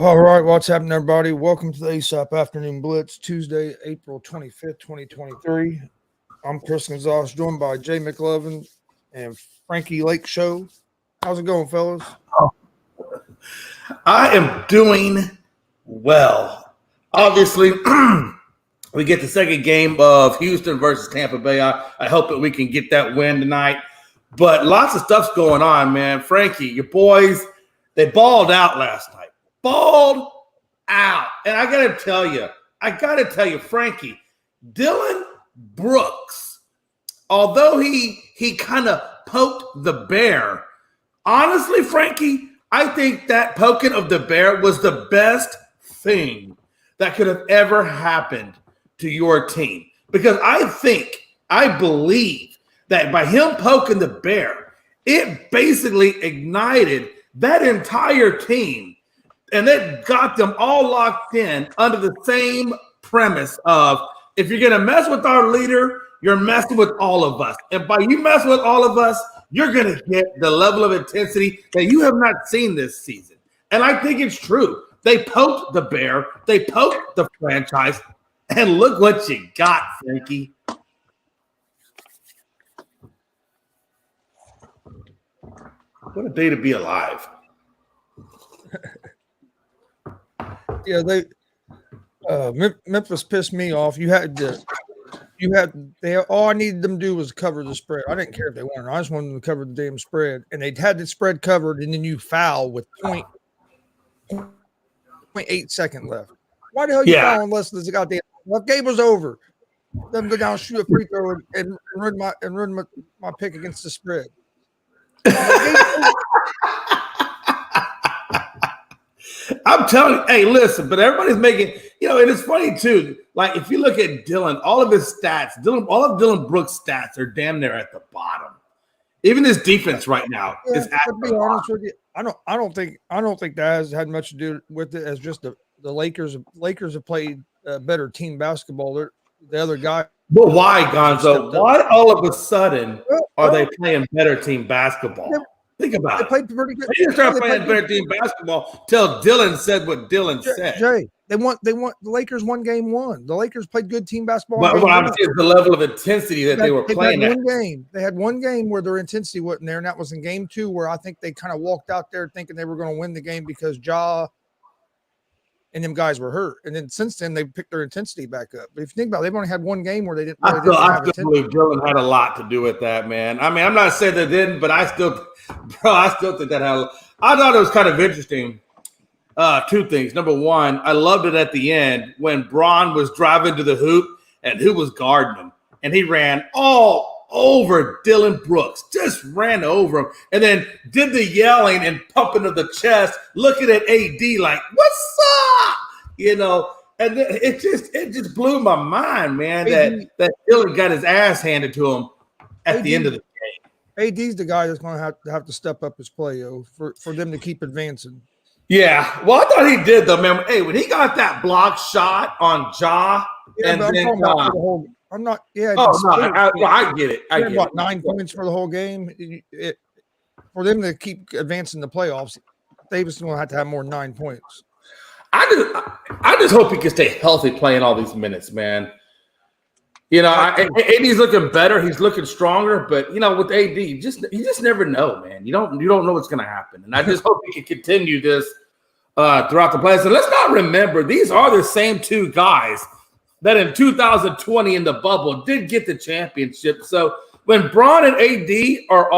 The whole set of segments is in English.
All right, what's happening, everybody? Welcome to the ASAP Afternoon Blitz, Tuesday, April 25th, 2023. I'm Chris Gonzalez, joined by Jay McLovin and Frankie Lake Show. How's it going, fellas? I am doing well. Obviously, we get the second game of Houston versus Tampa Bay. I hope that we can get that win tonight. But lots of stuff's going on, man. Frankie, your boys, they balled out last night. Balled out. And I got to tell you, Frankie, Dylan Brooks, although he kind of poked the bear, honestly, Frankie, I think that poking of the bear was the best thing that could have ever happened to your team. Because I believe that by him poking the bear, it basically ignited that entire team. And it got them all locked in under the same premise of, if you're going to mess with our leader, you're messing with all of us. And by you messing with all of us, you're going to get the level of intensity that you have not seen this season. And I think it's true. They poked the bear. They poked the franchise. And look what you got, Frankie. What a day to be alive. Yeah, Memphis pissed me off. All I needed them to do was cover the spread. I didn't care if they won. I just wanted them to cover the damn spread. And they had the spread covered, and then you foul with 0.8 second left. Why the hell you foul unless there's a goddamn game was over? Let them go down, shoot a free throw, and run my pick against the spread. I'm telling you, hey, listen, but everybody's making, and it's funny too. Like, if you look at Dylan, all of his stats, all of Dylan Brooks' stats are damn near at the bottom. Even his defense right now is at the bottom. To be honest with you, I don't think that has had much to do with it as just the Lakers. Lakers have played better team basketball. The other guy. But why, Gonzo? Why all of a sudden are they playing better team basketball? Think about it. They played pretty good. They didn't start playing better team basketball till Dylan said what Dylan said. Jay, the Lakers won game one. The Lakers played good team basketball. But what I'm saying is the level of intensity that they were playing at. They had one game where their intensity wasn't there, and that was in game two, where I think they kind of walked out there thinking they were going to win the game because Ja and them guys were hurt. And then since then, they picked their intensity back up. But if you think about it, they've only had one game where they didn't. I still believe Dylan had a lot to do with that, man. I mean, I'm not saying they didn't, but I still think that had. I thought it was kind of interesting. Two things. Number one, I loved it at the end when Braun was driving to the hoop and who was guarding him, and he ran all over Dylan Brooks, just ran over him, and then did the yelling and pumping of the chest, looking at AD like, "What's up?" And it just blew my mind, man. That Dylan got his ass handed to him at the end of the game. AD's the guy that's going to have to step up his play, for them to keep advancing. Yeah, well, I thought he did though, man. Hey, when he got that block shot on Ja, and then I'm not. Yeah. Oh no, I get it. I get about 9 points for the whole game. For them to keep advancing the playoffs, Davis is going to have more than 9 points. I just hope he can stay healthy playing all these minutes, man. AD's looking better. He's looking stronger, but with AD, you just never know, man. You don't know what's going to happen, and I just hope he can continue this throughout the playoffs. And let's not remember, these are the same two guys that in 2020 in the bubble did get the championship. So when Braun and AD are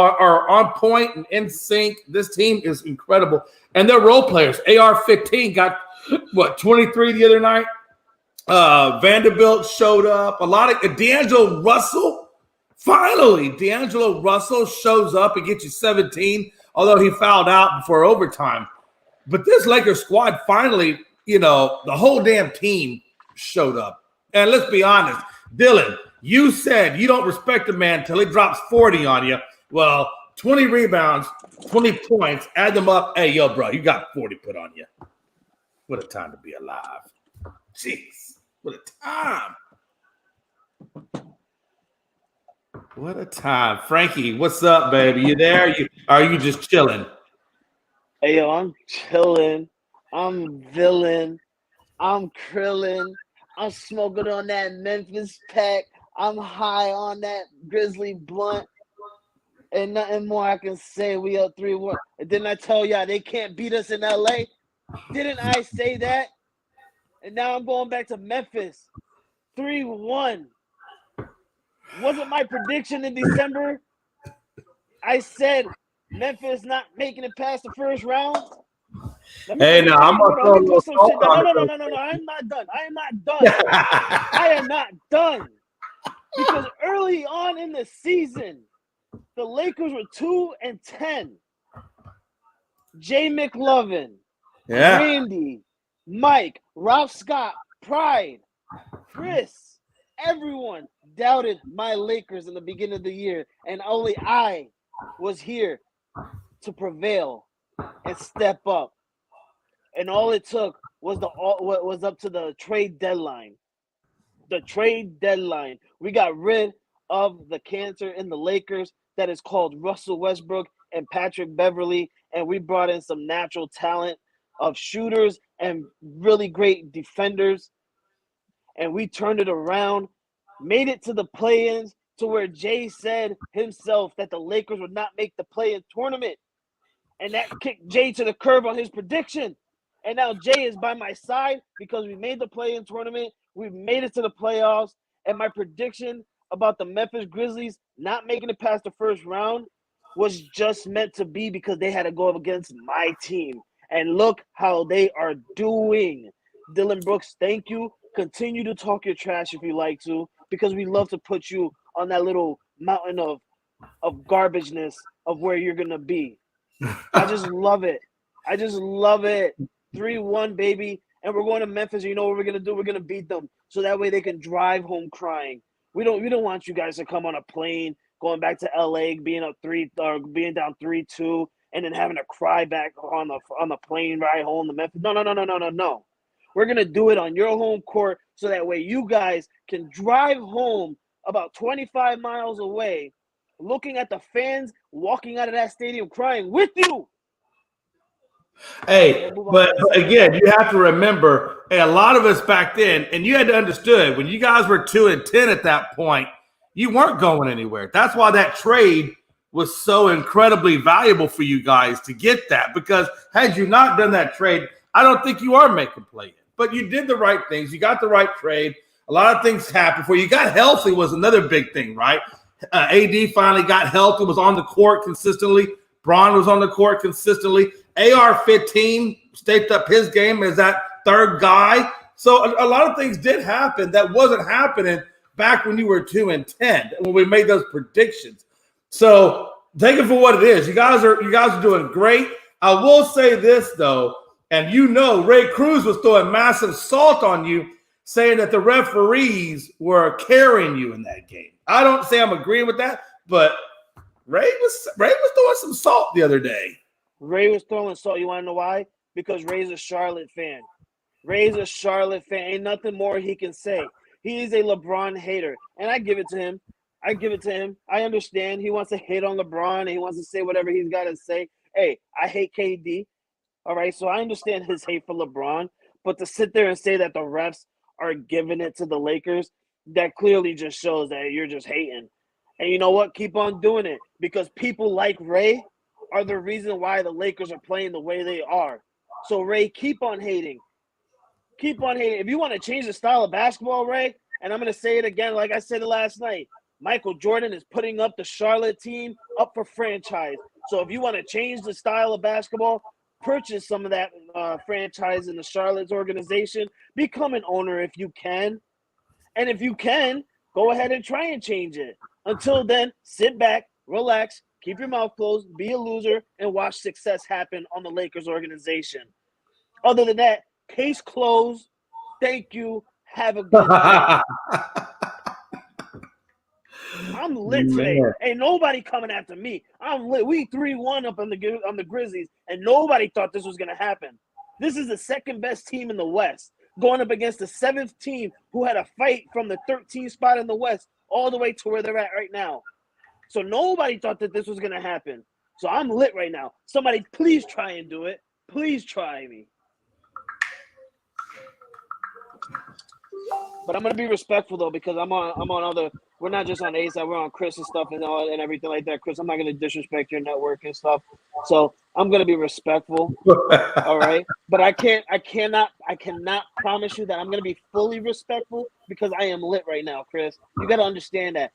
on point and in sync, this team is incredible. And they're role players. AR-15 got, 23 the other night? Vanderbilt showed up. A lot of D'Angelo Russell. Finally, D'Angelo Russell shows up and gets you 17, although he fouled out before overtime. But this Lakers squad finally, the whole damn team showed up. And let's be honest, Dylan, you said you don't respect a man until he drops 40 on you. Well, 20 rebounds, 20 points, add them up. Hey, yo, bro, you got 40 put on you. What a time to be alive. Jeez, what a time. What a time. Frankie, what's up, baby? You there? Are you just chilling? Hey, yo, I'm chilling. I'm villain. I'm Krillin. I'm smoking on that Memphis pack. I'm high on that Grizzly blunt. And nothing more I can say. We up 3-1. And didn't I tell y'all they can't beat us in LA? Didn't I say that? And now I'm going back to Memphis. 3-1. Wasn't my prediction in December? I said Memphis not making it past the first round. Hey, now I'm gonna throw a Let me little put some salt shit down. on No. I'm not done. I am not done. Because early on in the season, the Lakers were 2-10. Jay McLovin, Yeah. Randy, Mike, Ralph Scott, Pride, Chris, everyone doubted my Lakers in the beginning of the year, and only I was here to prevail and step up. And all it took was what was up to the trade deadline. The trade deadline. We got rid of the cancer in the Lakers that is called Russell Westbrook and Patrick Beverly, and we brought in some natural talent of shooters and really great defenders, and we turned it around, made it to the play-ins to where Jay said himself that the Lakers would not make the play-in tournament, and that kicked Jay to the curb on his prediction. And now Jay is by my side because we made the play-in tournament. We've made it to the playoffs. And my prediction about the Memphis Grizzlies not making it past the first round was just meant to be because they had to go up against my team. And look how they are doing. Dylan Brooks, thank you. Continue to talk your trash if you like to, because we love to put you on that little mountain of garbageness of where you're going to be. I just love it. 3-1, baby. And we're going to Memphis. You know what we're going to do? We're going to beat them so that way they can drive home crying. We don't want you guys to come on a plane going back to LA, being up 3 or being down 3-2 and then having to cry back on the plane ride home to Memphis. No. We're going to do it on your home court so that way you guys can drive home about 25 miles away, looking at the fans walking out of that stadium crying with you. Hey, but again, you have to remember, a lot of us back then, and you had to understand when you guys were 2-10 at that point, you weren't going anywhere. That's why that trade was so incredibly valuable for you guys to get that. Because had you not done that trade, I don't think you are making play-in. But you did the right things. You got the right trade. A lot of things happened for you. You got healthy was another big thing, right? AD finally got healthy, was on the court consistently. Braun was on the court consistently. AR-15 stepped up his game as that third guy. So a lot of things did happen that wasn't happening back when you were 2-10 when we made those predictions. So take it for what it is. You guys are doing great. I will say this though, and you know Ray Cruz was throwing massive salt on you, saying that the referees were carrying you in that game. I don't say I'm agreeing with that, but Ray was throwing some salt the other day. Ray was throwing salt. You want to know why? Because Ray's a Charlotte fan. Ain't nothing more he can say. He's a LeBron hater, and I give it to him. I understand he wants to hate on LeBron and he wants to say whatever he's got to say. Hey, I hate KD. All right, so I understand his hate for LeBron, but to sit there and say that the refs are giving it to the Lakers, that clearly just shows that you're just hating. And you know what? Keep on doing it, because people like Ray are the reason why the Lakers are playing the way they are. So, Ray, keep on hating. If you want to change the style of basketball, Ray, and I'm going to say it again like I said it last night, Michael Jordan is putting up the Charlotte team up for franchise. So if you want to change the style of basketball, purchase some of that franchise in the Charlotte's organization. Become an owner if you can. And if you can, go ahead and try and change it. Until then, sit back, relax, keep your mouth closed, be a loser, and watch success happen on the Lakers organization. Other than that, case closed. Thank you. Have a good day. I'm lit today. Ain't nobody coming after me. I'm lit. We 3-1 up on the Grizzlies, and nobody thought this was going to happen. This is the second best team in the West, going up against the 7th team who had a fight from the 13th spot in the West all the way to where they're at right now. So nobody thought that this was going to happen. So I'm lit right now. Somebody please try and do it. Please try me. But I'm gonna be respectful though because I'm on other. We're not just on ASAP. We're on Chris and stuff and all and everything like that. Chris, I'm not gonna disrespect your network and stuff. So I'm gonna be respectful. All right, but I cannot promise you that I'm gonna be fully respectful because I am lit right now, Chris. You gotta understand that.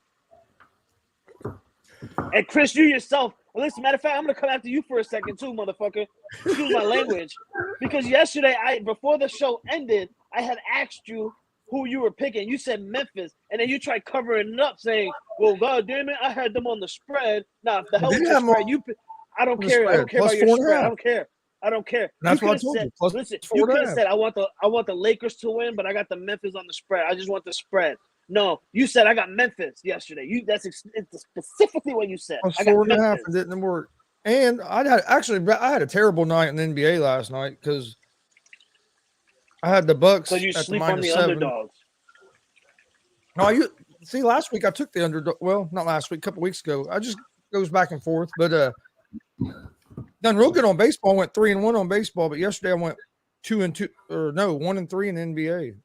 And Chris, you yourself. Listen, matter of fact, I'm gonna come after you for a second too, motherfucker. Excuse my language, because yesterday, before the show ended, I had asked you who you were picking. You said Memphis, and then you tried covering it up, saying, "Well, God damn it, I had them on the spread." Nah, the hell with the spread. I don't care. I don't care about your spread. I don't care. That's what I told you. Listen, you could have said, "I want the Lakers to win," but I got the Memphis on the spread. I just want the spread. No, you said I got Memphis yesterday. That's specifically what you said. I got 4.5 and didn't work. And I had a terrible night in the NBA last night because I had the Bucks. So you sleep on the underdogs. No, see, last week I took the underdog. Well, not last week, a couple weeks ago. I just goes back and forth, but done real good on baseball. I went 3-1 on baseball, but yesterday I went 2-2 or no 1-3 in the NBA.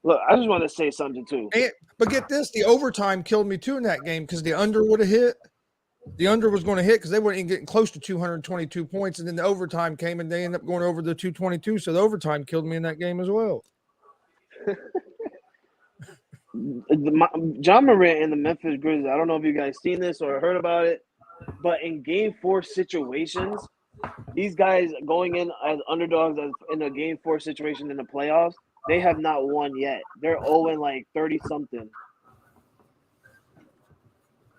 Look, I just want to say something too. But get this, the overtime killed me too in that game because the under would have hit. The under was going to hit because they weren't even getting close to 222 points, and then the overtime came and they ended up going over the 222. So the overtime killed me in that game as well. John Morant and the Memphis Grizzlies. I don't know if you guys seen this or heard about it, but in Game 4 situations, these guys going in as underdogs in a Game 4 situation in the playoffs. They have not won yet. They're 0 like 30 something.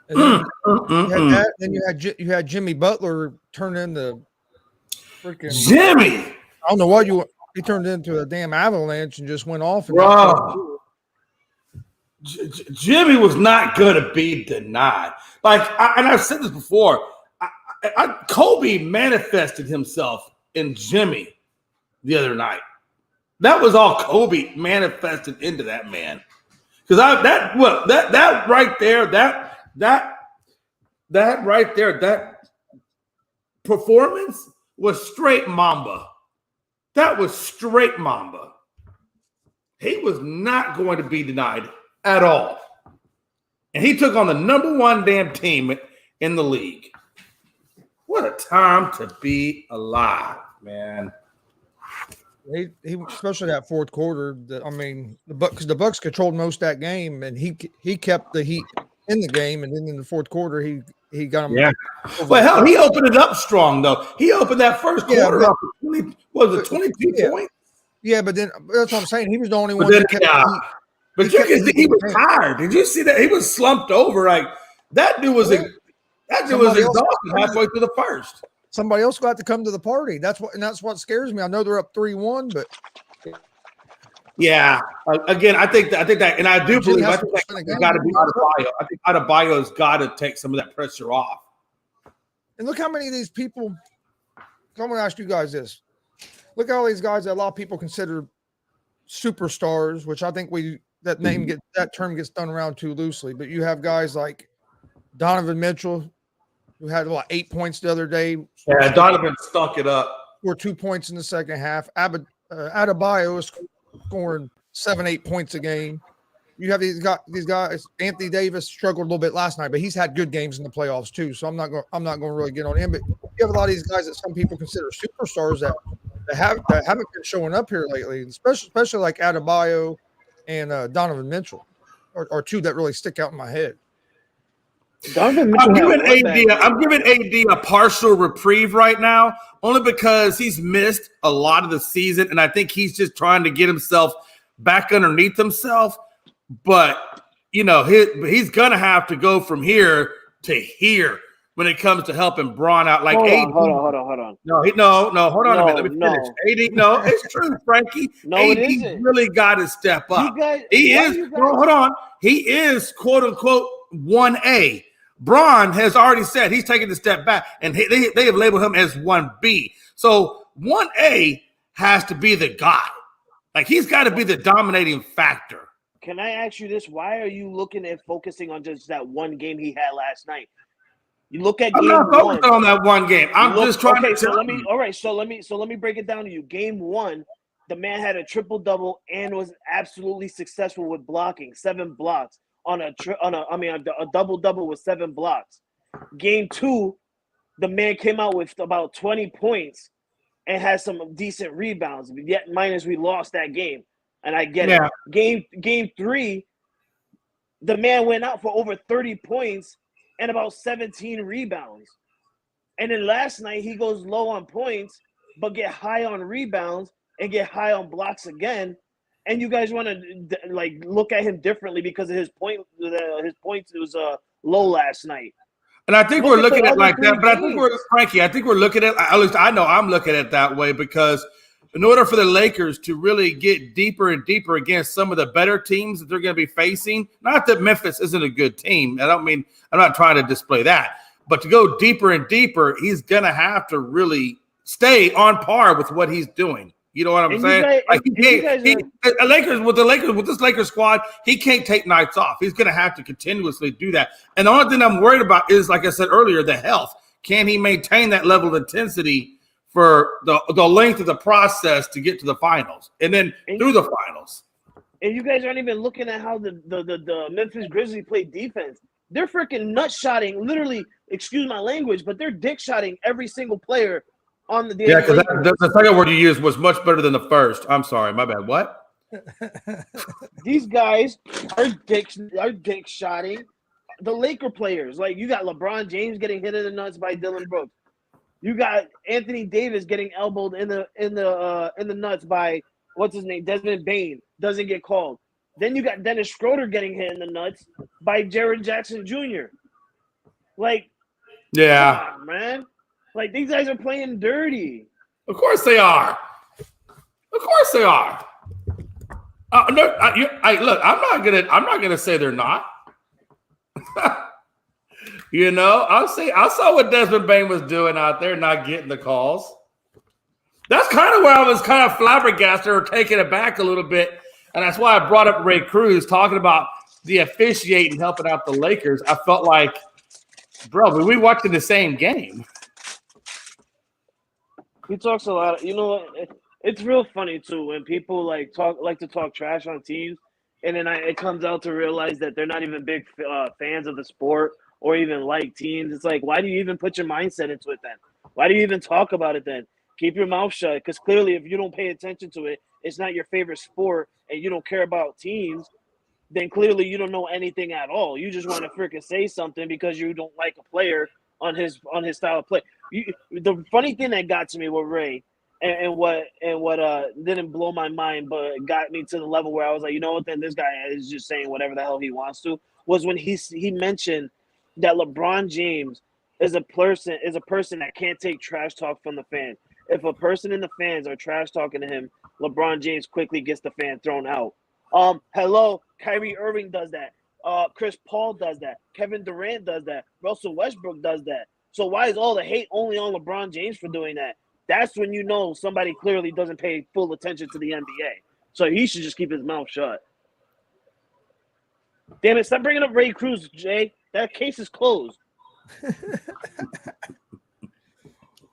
And then you had Jimmy Butler turn into freaking Jimmy. I don't know what he turned into a damn avalanche and just went off. Jimmy was not going to be denied. And I've said this before. Kobe manifested himself in Jimmy the other night. That was all Kobe manifested into that man. Because that performance was straight Mamba. That was straight Mamba. He was not going to be denied at all. And he took on the number one damn team in the league. What a time to be alive, man. He especially that fourth quarter. Because the Bucks controlled most of that game, and he kept the Heat in the game, and then in the fourth quarter he got them. Yeah. Well, hell, he opened it up strong though. He opened that first quarter up. 22 points? Yeah, but then that's what I'm saying. He was the only one. But you can see he was tired. Did you see that? He was slumped over. Like that dude was exhausted halfway through the first. Somebody else got to come to the party. That's what scares me. I know they're up 3-1, but yeah. Again, I think that, and I do believe got to be Adebayo. I think Adebayo's got to take some of that pressure off. And look how many of these people. I'm going to ask you guys this. Look at all these guys that a lot of people consider superstars, which I think that term gets thrown around too loosely. But you have guys like Donovan Mitchell, who had 8 points the other day. Yeah, Donovan stunk it up. Scored 2 points in the second half. Adebayo is scoring 7-8 points a game. You have these guys. Anthony Davis struggled a little bit last night, but he's had good games in the playoffs too. So I'm not going to really get on him. But you have a lot of these guys that some people consider superstars that haven't been showing up here lately, especially like Adebayo and Donovan Mitchell, are two that really stick out in my head. I'm giving AD a partial reprieve right now, only because he's missed a lot of the season, and I think he's just trying to get himself back underneath himself. But he's gonna have to go from here to here when it comes to helping Braun out. Like, hold AD, on. No, hold on a minute. Let me finish. AD, no, it's true, Frankie. No, AD it isn't. really got to step up. Hold on. He is quote unquote 1A. Braun has already said he's taking the step back, and they have labeled him as 1B. So 1A has to be the guy. Like, he's got to be the dominating factor. Can I ask you this? Why are you looking at focusing on just that one game he had last night? You look at game one. I'm not focused on that one game. I'm just trying to tell you. So let me break it down to you. Game one, The man had a triple-double and was absolutely successful with blocking, 7 blocks on a double-double with 7 blocks. Game 2, the man came out with about 20 points and had some decent rebounds. Yet minus we lost that game, and I get it. Game 3, the man went out for over 30 points and about 17 rebounds. And then last night he goes low on points, but get high on rebounds and get high on blocks again. And you guys want to like look at him differently because of his points. His points was low last night. And I think we're looking at it like that, but I think we're looking at, at least I know I'm looking at it that way, because in order for the Lakers to really get deeper and deeper against some of the better teams that they're going to be facing, not that Memphis isn't a good team. I'm not trying to display that, but to go deeper and deeper, he's going to have to really stay on par with what he's doing. You know what I'm saying? With this Lakers squad, he can't take nights off. He's going to have to continuously do that. And the only thing I'm worried about is, like I said earlier, the health. Can he maintain that level of intensity for the length of the process to get to the finals and then through the finals? And you guys aren't even looking at how the Memphis Grizzlies play defense. They're freaking nut-shotting, literally, excuse my language, but they're dick-shotting every single player on the yeah, because the second word you used was much better than the first. I'm sorry, my bad. What? These guys are dick-shotting the Laker players. Like, you got LeBron James getting hit in the nuts by Dylan Brooks. You got Anthony Davis getting elbowed in the nuts by what's his name, Desmond Bane, doesn't get called. Then you got Dennis Schroeder getting hit in the nuts by Jaren Jackson Jr. Like, yeah, come on, man. Like, these guys are playing dirty. Of course they are. Of course they are. Look, I'm not gonna say they're not. You know, I saw what Desmond Bane was doing out there, not getting the calls. That's kind of where I was kind of flabbergasted or taken aback a little bit, and that's why I brought up Ray Cruz talking about the officiating helping out the Lakers. I felt like, bro, we watching the same game. He talks a lot. You know, it's real funny too when people like to talk trash on teams, and then it comes out to realize that they're not even big fans of the sport or even like teams. It's like, why do you even put your mindset into it then? Why do you even talk about it then? Keep your mouth shut, because clearly if you don't pay attention to it, it's not your favorite sport, and you don't care about teams, then clearly you don't know anything at all. You just want to freaking say something because you don't like a player on his style of play. The funny thing that got to me with Ray and what didn't blow my mind but got me to the level where I was like, you know what, then this guy is just saying whatever the hell he wants to, was when he mentioned that LeBron James is a person that can't take trash talk from the fans. If a person in the fans are trash talking to him, LeBron James quickly gets the fan thrown out. Hello, Kyrie Irving does that. Chris Paul does that. Kevin Durant does that. Russell Westbrook does that. So why is all the hate only on LeBron James for doing that? That's when you know somebody clearly doesn't pay full attention to the NBA. So he should just keep his mouth shut. Damn it, stop bringing up Ray Cruz, Jay. That case is closed.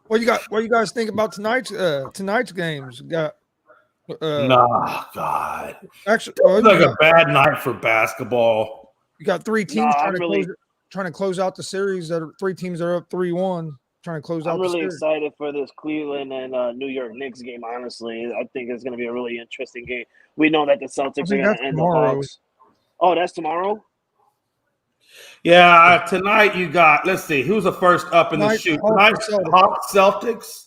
What you guys think about tonight's games? Got God. Actually, it's like a bad night for basketball. You got 3 teams trying to close out the series. That are 3 teams that are up 3-1, trying to close out. I'm the really series. excited for this Cleveland and New York Knicks game. Honestly, I think it's going to be a really interesting game. We know that the Celtics are going to end the Hawks. Oh, that's tomorrow. Yeah, tonight you got. Let's see, who's the first up in the shoot tonight? Hawks, Celtics,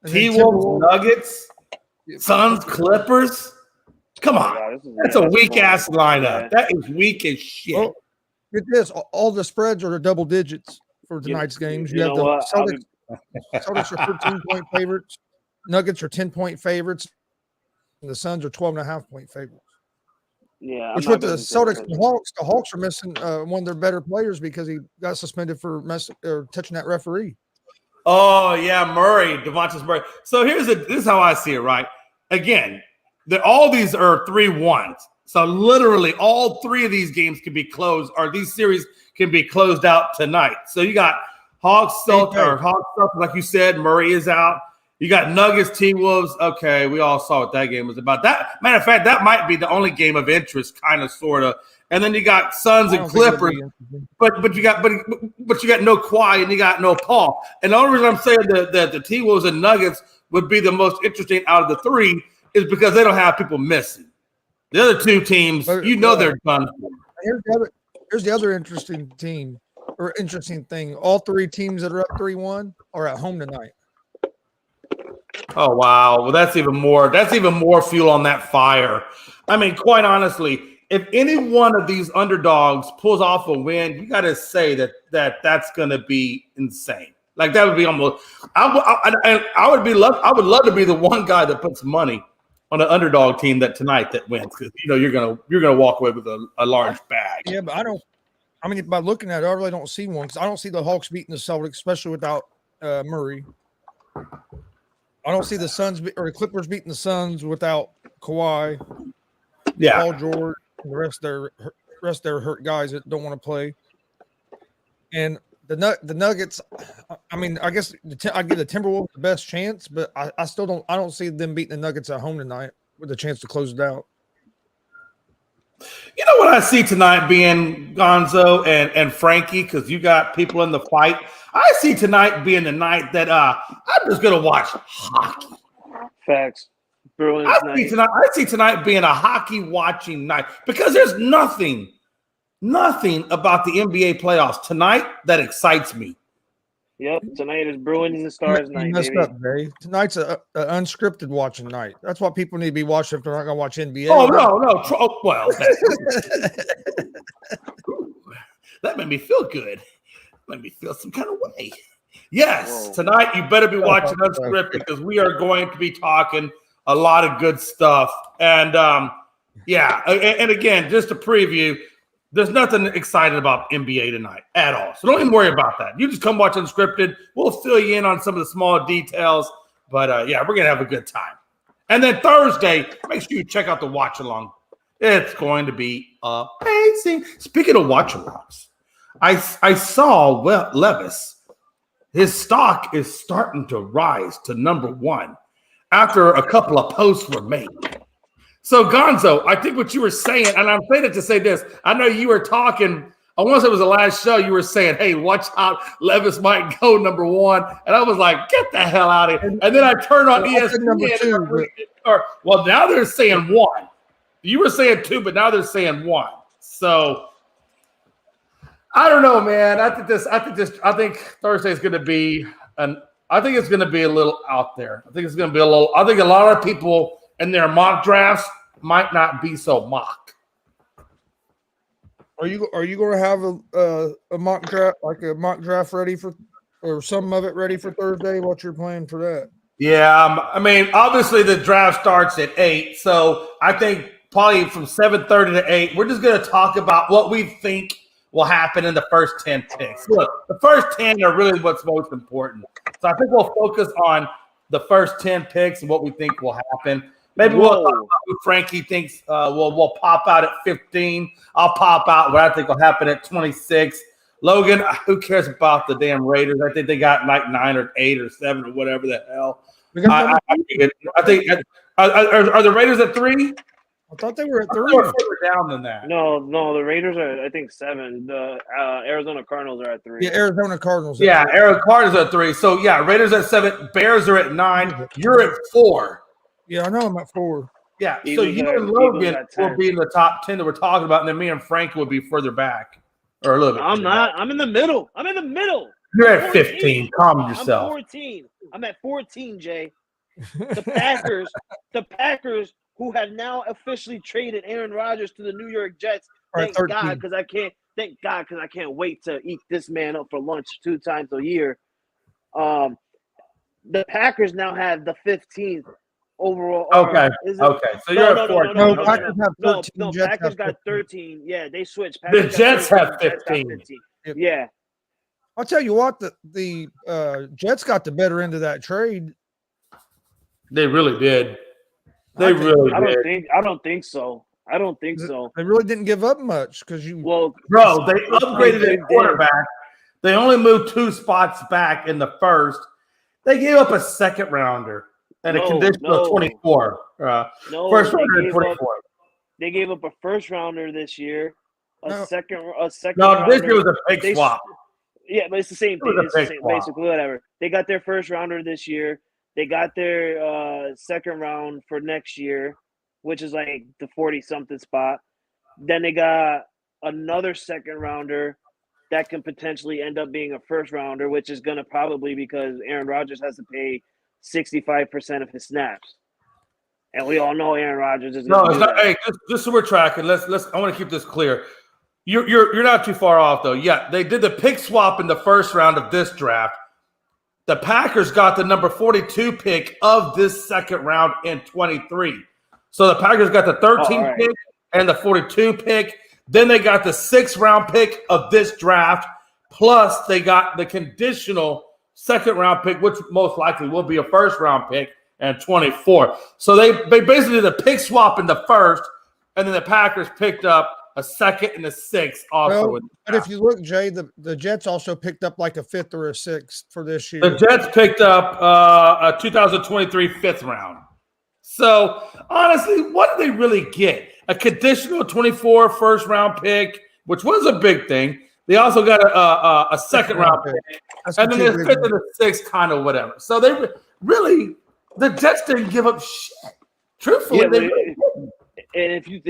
T-Wolves, Nuggets, Suns, Clippers. Come on, that's a weak ass lineup. That is weak as shit. Well, get this: all the spreads are double digits for tonight's games. You have the Celtics are 13-point favorites, Nuggets are 10-point favorites, and the Suns are 12.5-point favorites. Yeah, which with the Celtics and the Hawks are missing one of their better players because he got suspended for touching that referee. Oh yeah, Demontis Murray. So this is how I see it. Right, again, all these are 3-1s. So literally, all 3 of these games can be closed, or these series can be closed out tonight. So you got Hawks, Celtics, like you said, Murray is out. You got Nuggets, T-Wolves. Okay, we all saw what that game was about. That matter of fact, that might be the only game of interest, kind of, sort of. And then you got Suns and Clippers, but you got no Kawhi and you got no Paul. And the only reason I'm saying that the T-Wolves and Nuggets would be the most interesting out of the three is because they don't have people missing. The other two teams, they're done for. Here's the other interesting team or interesting thing. All three teams that are up 3-1 are at home tonight. Oh wow! Well, that's even more fuel on that fire. I mean, quite honestly, if any one of these underdogs pulls off a win, you got to say that's going to be insane. Like that would be almost. I would love to be the one guy that puts money on an underdog team that wins, because you're gonna walk away with a large bag. Yeah, but I mean, by looking at it, I really don't see one, because I don't see the Hawks beating the Celtics, especially without Murray. I don't see the Suns or the Clippers beating the Suns without Kawhi, Paul George, and the rest of their hurt guys that don't want to play. And the Nuggets, I mean, I guess I give the Timberwolves the best chance, but I still don't see them beating the Nuggets at home tonight with a chance to close it out. You know what I see tonight being Gonzo and Frankie, because you got people in the fight. I see tonight being the night that I'm just gonna watch hockey. Facts. Bruins I see tonight being a hockey watching night, because there's nothing about the NBA playoffs tonight that excites me. Yep, tonight is Bruins and Stars night. Messed up, Jay. Tonight's an unscripted watching night. That's what people need to be watching if they're not going to watch NBA. Oh no! Well, that made me feel good. Made me feel some kind of way. Yes, Tonight you better be watching unscripted, because we are going to be talking a lot of good stuff. And and again, just to preview. There's nothing exciting about NBA tonight at all. So don't even worry about that. You just come watch Unscripted. We'll fill you in on some of the small details. But, we're going to have a good time. And then Thursday, make sure you check out the watch-along. It's going to be amazing. Speaking of watch-alongs, I saw Levis. His stock is starting to rise to number one after a couple of posts were made. So, Gonzo, I think what you were saying, and I'm saying it to say this, I know you were talking, I want to say it was the last show, you were saying, hey, watch out, Levis might go number one. And I was like, get the hell out of here. And then I turned on ESPN. Number two, well, now they're saying one. You were saying two, but now they're saying one. So, I don't know, man. I think Thursday is going to be I think it's going to be a little out there. I think a lot of people and their mock drafts might not be so mock. Are you going to have a mock draft, like a mock draft ready for, or some of it ready for Thursday? What's your plan for that? Yeah, I mean, obviously the draft starts at 8, so I think probably from 7:30 to 8, we're just going to talk about what we think will happen in the first 10 picks. Look, the first 10 are really what's most important. So I think we'll focus on the first 10 picks and what we think will happen. Maybe we'll talk about who Frankie thinks will pop out at 15. I'll pop out what I think will happen at 26. Logan, who cares about the damn Raiders? I think they got like 9 or 8 or 7 or whatever the hell. I think are the Raiders at 3? I thought they were at 3. Further down than that. No, the Raiders are, I think, 7. The Arizona Cardinals are at 3. Yeah, Arizona Cardinals. Arizona Cardinals are at 3. So Raiders at 7. Bears are at 9. You're at 4. Yeah, I know I'm at 4. Yeah, so you and Logan will be in the top 10 that we're talking about, and then me and Frank will be further back, or a little bit. I'm not. I'm in the middle. You're at 15. Calm yourself. I'm 14. I'm at 14, Jay. The Packers, who have now officially traded Aaron Rodgers to the New York Jets. Thank God, because I can't wait to eat this man up for lunch 2 times a year. The Packers now have the 15th overall. Okay. So you're at 14. No, Packers have 13. No, Packers got 13. Yeah, they switched. The Jets have 15. Yeah. I'll tell you what, the Jets got the better end of that trade. They really did. I don't think so. They really didn't give up much because they upgraded their quarterback. They only moved 2 spots back in the first, They gave up a second rounder and a conditional 24. First rounder and 24. They gave up a first rounder this year, a second No, rounder. this year was a big swap. Yeah, but it's the same thing. It's the same, basically, whatever. They got their first rounder this year. They got their second round for next year, which is like the 40-something spot. Then they got another second rounder that can potentially end up being a first rounder, which is going to probably because Aaron Rodgers has to pay 65% of his snaps. And we all know Aaron Rodgers is going to do that. Hey, just so we're tracking, let's. I want to keep this clear. You're not too far off though. Yeah, they did the pick swap in the first round of this draft. The Packers got the number 42 pick of this second round in 23. So the Packers got the 13th pick and the 42 pick. Then they got the 6th round pick of this draft. Plus they got the conditional second round pick, which most likely will be a first round pick, and 24. So they basically did a pick swap in the first, and then the Packers picked up a second and a 6th also. Well, but if you look, Jay, the Jets also picked up like a 5th or a 6th for this year. The Jets picked up a 2023 5th round. So honestly, what did they really get? A conditional 24 first round pick, which was a big thing. They also got a second round pick, and then the 5th and the 6th, kind of whatever. So they really, the Jets didn't give up shit. Truthfully, they really didn't. And if you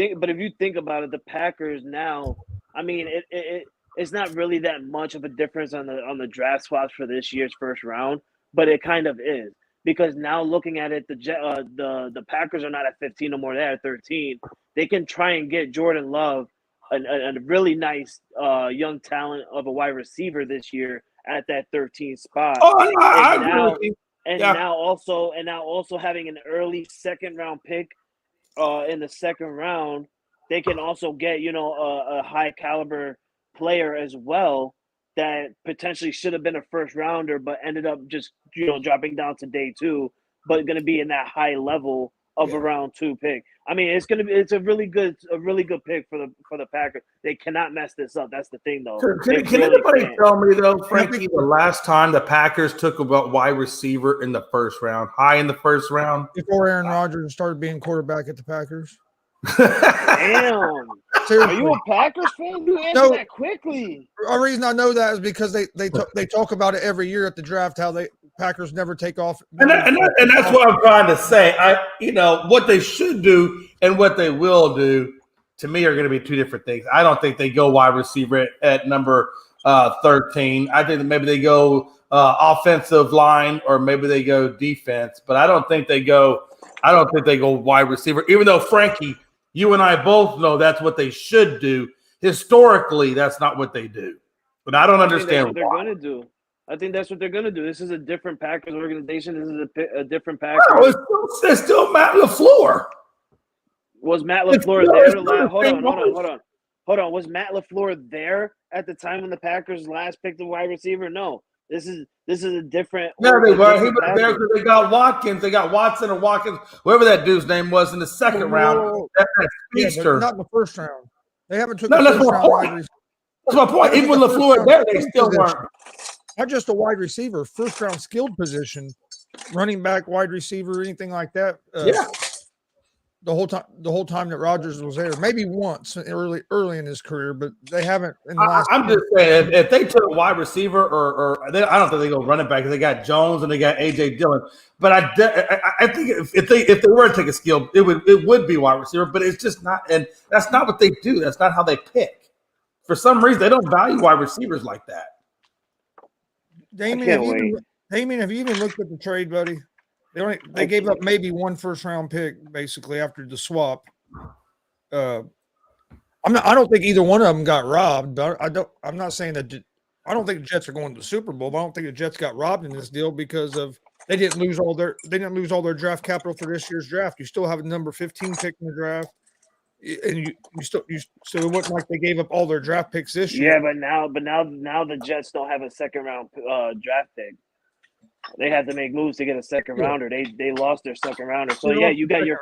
think about it, the Packers now, I mean, it's not really that much of a difference on the draft swaps for this year's first round, but it kind of is, because now looking at it, the Packers are not at 15 no more; they're at 13. They can try and get Jordan Love, a really nice young talent of a wide receiver this year at that 13th spot. Now also having an early second round pick. In the second round, they can also get, a high caliber player as well that potentially should have been a first rounder, but ended up just, dropping down to day 2, but going to be in that high level of a round 2 pick. I mean, it's a really good pick for the Packers. They cannot mess this up. That's the thing, though. Can anybody tell me though, Frankie, the last time the Packers took a wide receiver in the first round, high in the first round, before Aaron Rodgers started being quarterback at the Packers? Damn. Seriously. Are you a Packers fan? You answered that quickly. The reason I know that is because they talk about it every year at the draft, how Packers never take off. And that's what I'm trying to say. What they should do and what they will do, to me, are going to be two different things. I don't think they go wide receiver at number 13. I think that maybe they go offensive line, or maybe they go defense. But I don't think they go wide receiver. Even though, Frankie, you and I both know that's what they should do. Historically, that's not what they do. But I don't understand what they're going to do. I think that's what they're going to do. This is a different Packers organization. This is a different Packers. No, it's still Matt LaFleur. Was Matt LaFleur there? Hold on. Was Matt LaFleur there at the time when the Packers last picked the wide receiver? No. This is a different. No, they were. He was there because they got Watkins. They got Watson or Watkins, whoever that dude's name was, in the second round. That speedster. Not in the first round. They haven't took the first round. That's my point. Even with LaFleur there, they still weren't. Not just a wide receiver, first round skilled position, running back, wide receiver, anything like that. The whole time that Rodgers was there, maybe once early in his career, but they haven't. I'm just saying, if they took a wide receiver, or I don't think they go running back. They got Jones and they got AJ Dillon. But I think if they were to take a skill, it would be wide receiver. But it's just not, and that's not what they do. That's not how they pick. For some reason, they don't value wide receivers like that. Damien, have you even looked at the trade, buddy? They gave up maybe one first round pick basically after the swap. I don't think either one of them got robbed, but I'm not saying that. I don't think the Jets are going to the Super Bowl. But I don't think the Jets got robbed in this deal because they didn't lose all their draft capital for this year's draft. You still have a number 15 pick in the draft, and so it wasn't like they gave up all their draft picks this year. Yeah, but now the Jets don't have a second round draft pick. They had to make moves to get a second rounder. They lost their second rounder. So now you got your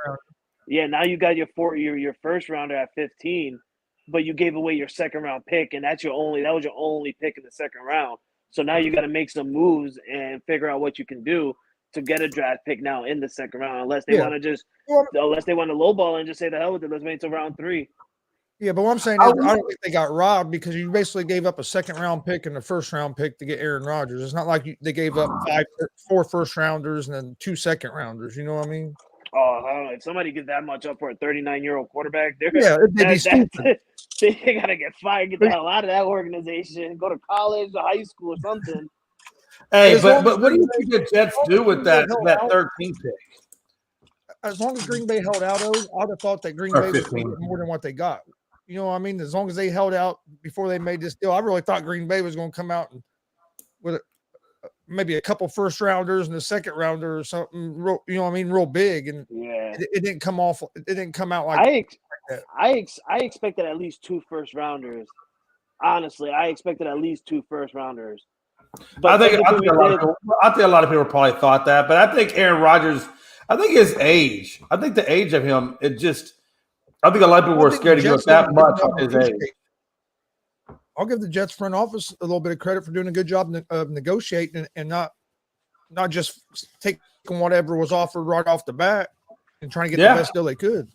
first rounder at 15, but you gave away your second round pick, and that was your only pick in the second round. So now you got to make some moves and figure out what you can do to get a draft pick now in the second round, unless they want to lowball and just say the hell with it. Let's wait until round 3. Yeah, but what I'm saying is, I don't think they got robbed because you basically gave up a second-round pick and a first-round pick to get Aaron Rodgers. It's not like they gave up 4 first-rounders and then 2 second-rounders. You know what I mean? Oh, I don't know. If somebody gives that much up for a 39-year-old quarterback, They'd be stupid. They got to get fired, get the hell out of that organization, go to college or high school or something. Hey, but what do you think the Jets do with that 13th pick? As long as Green Bay held out, I would have thought that Green Bay was going to get more than what they got. You know what I mean? As long as they held out before they made this deal, I really thought Green Bay was going to come out with maybe a couple first rounders and a second rounder or something. Real, you know what I mean? Real big, and it didn't come off. It didn't come out like that. I expected at least 2 first rounders. Honestly, I expected at least 2 first rounders. But I think a lot of people probably thought that, but I think Aaron Rodgers. I think his age. I think the age of him. I think a lot of people were scared to go that much on his age. I'll give the Jets front office a little bit of credit for doing a good job of negotiating and not just taking whatever was offered right off the bat and trying to get the best deal they could.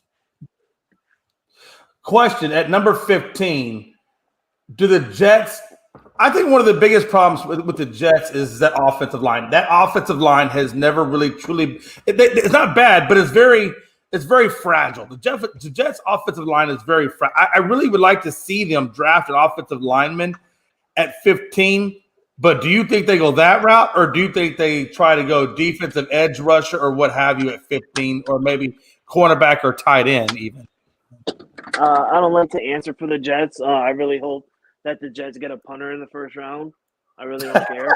Question at number 15: do the Jets? I think one of the biggest problems with the Jets is that offensive line. That offensive line has never really truly. It's not bad, but it's very fragile. The Jets' offensive line is very fragile. I really would like to see them draft an offensive lineman at 15. But do you think they go that route, or do you think they try to go defensive edge rusher or what have you at 15, or maybe cornerback or tight end even? I don't like to answer for the Jets. I really hope that the Jets get a punter in the first round. I really don't care.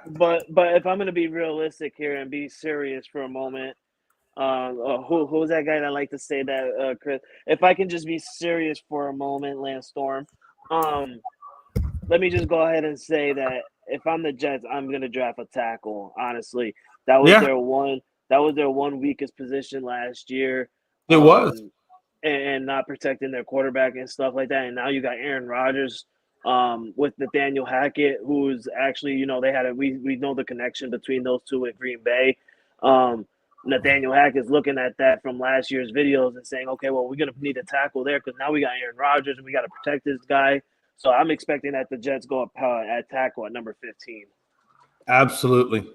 But if I'm going to be realistic here and be serious for a moment, who's that guy that like to say that, Chris? If I can just be serious for a moment, Lance Storm, let me just go ahead and say that if I'm the Jets, I'm going to draft a tackle. Honestly, that was their one weakest position last year. It was. And not protecting their quarterback and stuff like that. And now you got Aaron Rodgers with Nathaniel Hackett, who's actually, we know the connection between those two at Green Bay. Nathaniel Hackett's looking at that from last year's videos and saying, okay, well, we're going to need a tackle there because now we got Aaron Rodgers and we got to protect this guy. So I'm expecting that the Jets go up at tackle at number 15. Absolutely.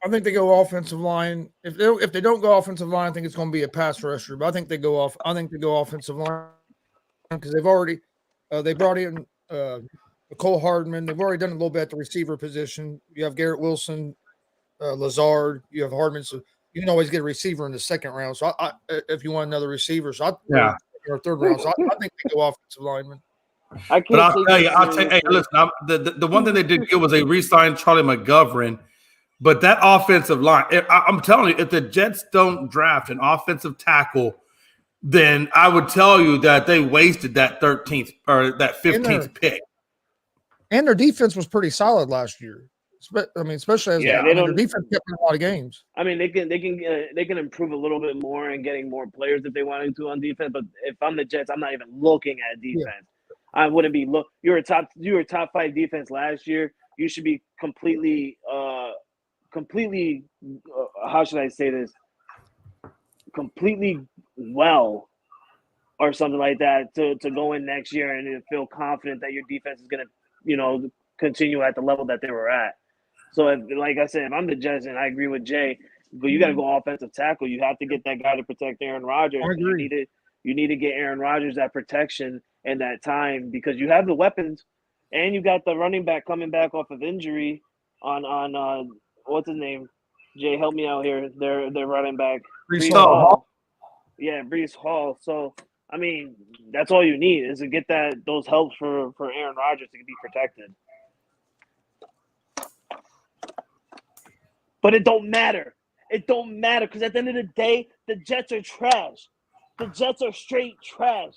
I think they go offensive line. If they don't go offensive line, I think it's going to be a pass rusher. But I think they go offensive line because they've already they brought in Nicole Hardman. They've already done a little bit at the receiver position. You have Garrett Wilson, Lazard. You have Hardman. So you can always get a receiver in the second round. So if you want another receiver, or third round. So I think they go offensive lineman. I'll tell you. Hey, listen. The one thing they did get was they re-signed Charlie McGovern. But that offensive line, I'm telling you, if the Jets don't draft an offensive tackle, then I would tell you that they wasted that 13th or that 15th pick. And their defense was pretty solid last year. Especially as their defense kept in a lot of games. I mean, they can improve a little bit more and getting more players if they wanted to on defense. But if I'm the Jets, I'm not even looking at defense. Yeah. I wouldn't be You were top 5 defense last year. You should be completely how should I say this? Completely well, or something like that to go in next year and feel confident that your defense is going to, continue at the level that they were at. So, like I said, if I'm the Jets, and I agree with Jay, but you got to go offensive tackle. You have to get that guy to protect Aaron Rodgers. I agree. You need to get Aaron Rodgers that protection and that time because you have the weapons, and you got the running back coming back off of injury on what's his name? Jay, help me out here. They're running back. Breece Hall. Yeah, Breece Hall. So, I mean, that's all you need is to get those helps for Aaron Rodgers to be protected. But it don't matter. It don't matter because at the end of the day, the Jets are trash. The Jets are straight trash.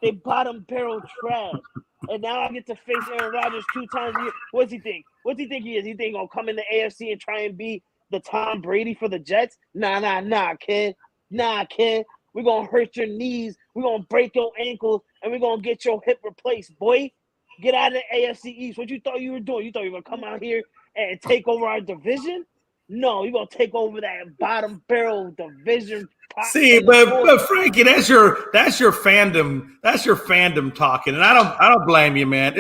They bottom barrel trash. And now I get to face Aaron Rodgers 2 times a year. What's he think? What's he think he is? He think he'll come in the AFC and try and be the Tom Brady for the Jets? Nah, kid. Nah, kid. We're going to hurt your knees. We're going to break your ankles. And we're going to get your hip replaced, boy. Get out of the AFC East. What you thought you were doing? You thought you were going to come out here and take over our division? No, you're going to take over that bottom barrel division. See, but Frankie, that's your fandom. That's your fandom talking, and I don't blame you, man.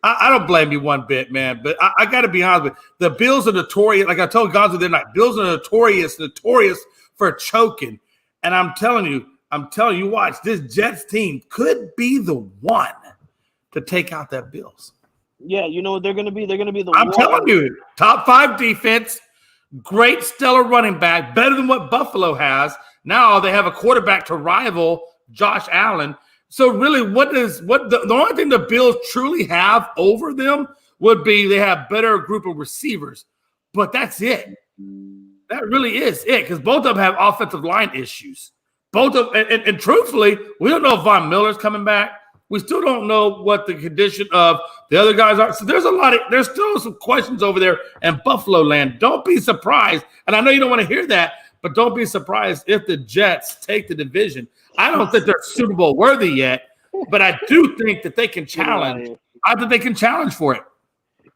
I don't blame you one bit, man. But I got to be honest with you. The Bills are notorious. Like I told Gonzo the other night, Bills are notorious for choking. And I'm telling you, watch, this Jets team could be the one to take out that Bills. Yeah, you know what they're going to be? They're going to be the I'm telling you, top 5 defense, great stellar running back, better than what Buffalo has. Now they have a quarterback to rival Josh Allen. So really, the only thing the Bills truly have over them would be they have better group of receivers. But that's it. That really is it, because both of them have offensive line issues. And truthfully, we don't know if Von Miller's coming back. We still don't know what the condition of the other guys are. So there's still some questions over there in Buffalo land. Don't be surprised. And I know you don't want to hear that, but don't be surprised if the Jets take the division. I don't think they're Super Bowl worthy yet, but I do think that they can challenge. I think they can challenge for it.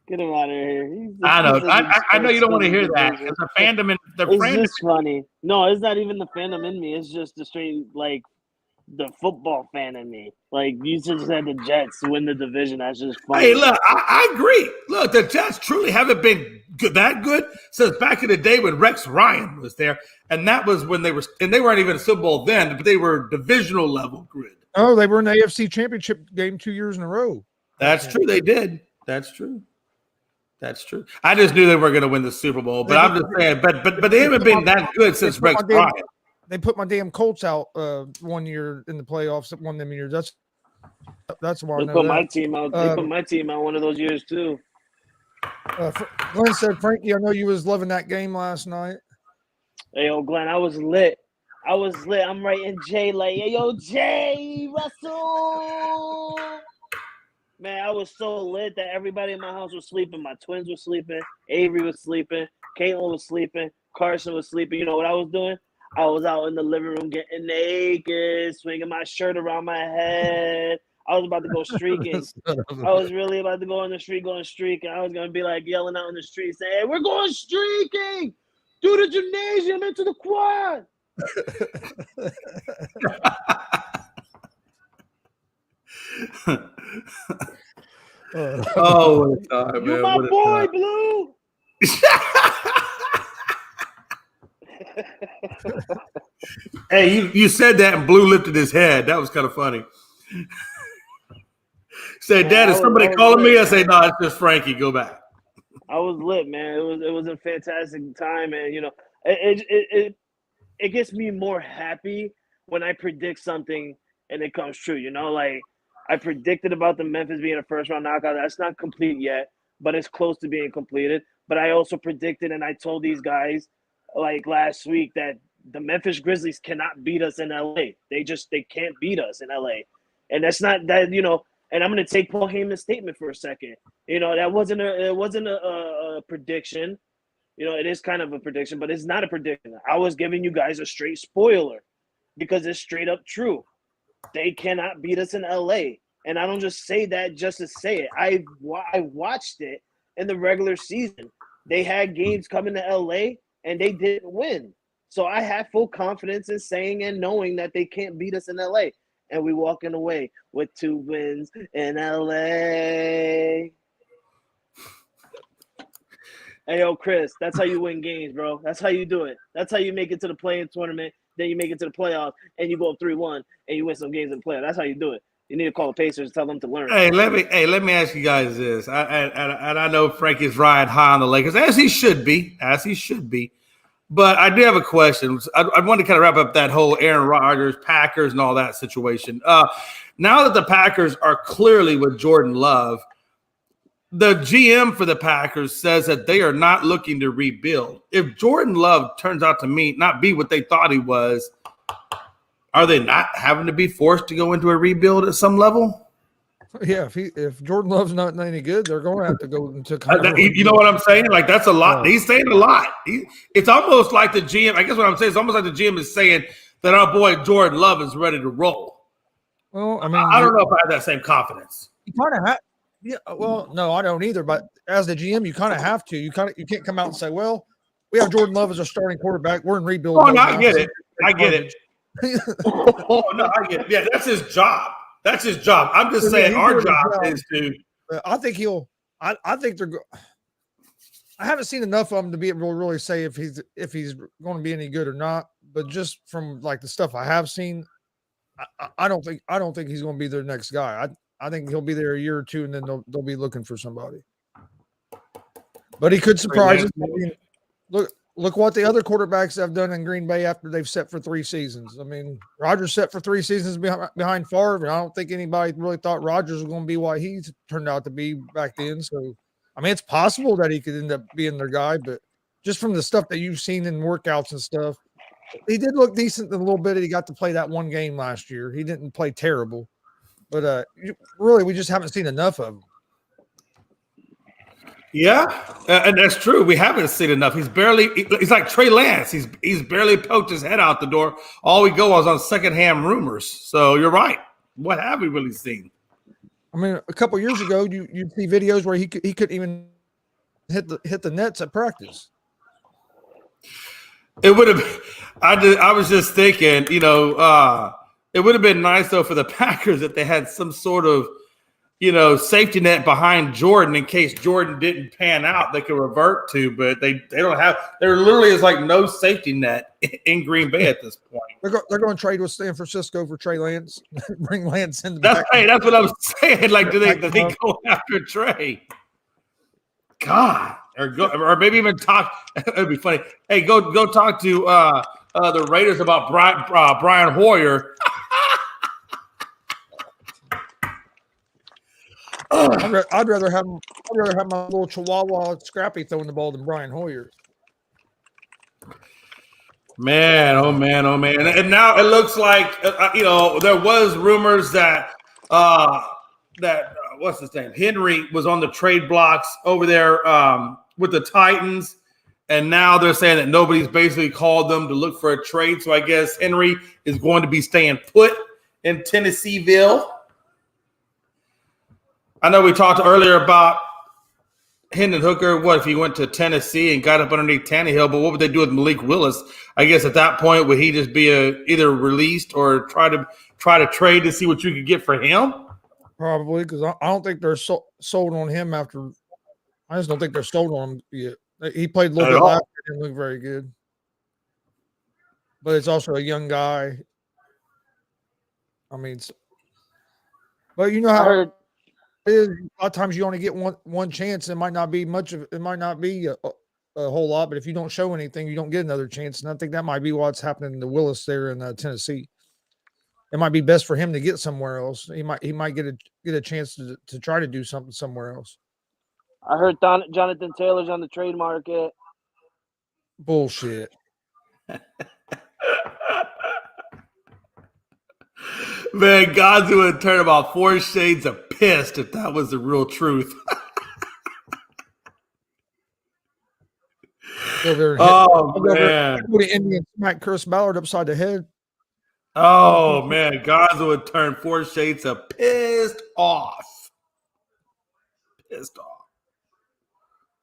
Get him out of here. I know. I know you don't want to hear that. It's a fandom in the It's just funny. No, it's not even the fandom in me. It's just the straight, like, the football fan in me. Like, you just had the Jets win the division. That's just funny. Hey, look, I agree. Look, the Jets truly haven't been that good since back in the day when Rex Ryan was there. And that was when they weren't even a Super Bowl then, but they were divisional level grid. Oh, they were in the AFC Championship game 2 years in a row. That's true. They did. That's true. I just knew they were going to win the Super Bowl, but I'm just saying, but they haven't been that good since Rex Ryan. They put my damn Colts out 1 year in the playoffs. One of them years. That's why they put my team out. They put my team out one of those years too. Glenn said, "Frankie, I know you was loving that game last night." Hey, yo, Glenn, I was lit. I'm writing Jay like, hey, yo, Jay Russell. Man, I was so lit that everybody in my house was sleeping. My twins were sleeping. Avery was sleeping. Caitlin was sleeping. Carson was sleeping. You know what I was doing? I was out in the living room getting naked, swinging my shirt around my head. I was about to go streaking. I was really about to go on the street, going streaking. I was going to be like yelling out in the street saying, hey, we're going streaking through the gymnasium into the quad. Oh, God, you my boy, Blue. Hey, you said that and Blue lifted his head. That was kind of funny. Said, Dad, is somebody calling me? I say, no, it's just Frankie. Go back. I was lit, man. It was a fantastic time, and you know, it gets me more happy when I predict something and it comes true. You know, like I predicted about the Memphis being a first round knockout. That's not complete yet, but it's close to being completed. But I also predicted, and I told these guys like last week that the Memphis Grizzlies cannot beat us in LA. They can't beat us in LA. And that's not that, you know, and I'm going to take Paul Heyman's statement for a second. You know, it wasn't a prediction. You know, it is kind of a prediction, but it's not a prediction. I was giving you guys a straight spoiler because it's straight up true. They cannot beat us in LA. And I don't just say that just to say it. I watched it in the regular season. They had games coming to LA and they didn't win. So I have full confidence in saying and knowing that they can't beat us in LA. And we walking away with 2 wins in LA. Hey, yo, Chris, that's how you win games, bro. That's how you do it. That's how you make it to the play-in tournament. Then you make it to the playoffs, and you go up 3-1, and you win some games in the playoffs. That's how you do it. You need to call the Pacers and tell them to learn. Hey, let me ask you guys this. I know Frankie's riding high on the Lakers, as he should be. But I do have a question. I want to kind of wrap up that whole Aaron Rodgers, Packers, and all that situation. Now that the Packers are clearly with Jordan Love, the GM for the Packers says that they are not looking to rebuild. If Jordan Love turns out to not be what they thought he was, are they not having to be forced to go into a rebuild at some level? Yeah, if Jordan Love's not any good, they're going to have to go into. You know what I'm saying? Like that's a lot. He's saying a lot. It's almost like the GM. I guess what I'm saying is almost like the GM is saying that our boy Jordan Love is ready to roll. Well, I mean, I don't know if I have that same confidence. He kind of Yeah, well, no, I don't either. But as the GM, you kind of have to. You can't come out and say, "Well, we have Jordan Love as our starting quarterback. We're in rebuild." Oh, no, mode I now, get so it. I get it. Oh, no, I get it. Yeah, that's his job. That's his job. I'm just saying he's our doing his job job. is to. I think he'll. I think they're. I haven't seen enough of him to be able to really say if he's going to be any good or not. But just from like the stuff I have seen, I don't think he's going to be their next guy. I think he'll be there a year or two, and then they'll be looking for somebody. But he could surprise us. I mean, look what the other quarterbacks have done in Green Bay after they've set for 3 seasons. I mean, Rodgers set for 3 seasons behind Favre, and I don't think anybody really thought Rodgers was going to be what he turned out to be back then. So, I mean, it's possible that he could end up being their guy, but just from the stuff that you've seen in workouts and stuff, he did look decent a little bit. He got to play that one game last year. He didn't play terrible, but really, we just haven't seen enough of him. Yeah, and that's true. We haven't seen enough. He's like Trey Lance. He's barely poked his head out the door. All we go was on secondhand rumors. So you're right. What have we really seen? I mean, a couple years ago, you'd see videos where he couldn't even hit the nets at practice. It would have. I was just thinking, it would have been nice though for the Packers if they had some sort of, safety net behind Jordan in case Jordan didn't pan out. They could revert to, but they don't have. There literally is like no safety net in Green Bay at this point. They're going to trade with San Francisco for Trey Lance, bring Lance in. That's what I was saying. Like, do they go after Trey? God. Or maybe even talk. It'd be funny. Hey, go talk to the Raiders about Brian Hoyer. I'd rather have my little Chihuahua Scrappy throwing the ball than Brian Hoyer. Man, oh man, oh man! And now it looks like there was rumors that what's his name, Henry was on the trade blocks over there with the Titans, and now they're saying that nobody's basically called them to look for a trade. So I guess Henry is going to be staying put in Tennesseeville. I know we talked earlier about Hendon Hooker. What if he went to Tennessee and got up underneath Tannehill? But what would they do with Malik Willis? I guess at that point, would he just be either released or try to trade to see what you could get for him? Probably, because I don't think they're sold on him after. I just don't think they're sold on him yet. He played a little bit last year, didn't look very good. But it's also a young guy. I mean, but you know how it is. A lot of times you only get one chance. It might not be much of. It might not be a whole lot. But if you don't show anything, you don't get another chance. And I think that might be what's happening to Willis there in Tennessee. It might be best for him to get somewhere else. He might get a chance to try to do something somewhere else. I heard Jonathan Taylor's on the trade market. Bullshit. Man, God's would turn about 4 shades of pissed if that was the real truth. Man. The Indian smack Chris Ballard upside the head. Oh, man. Gaza would turn 4 shades of pissed off. Pissed off.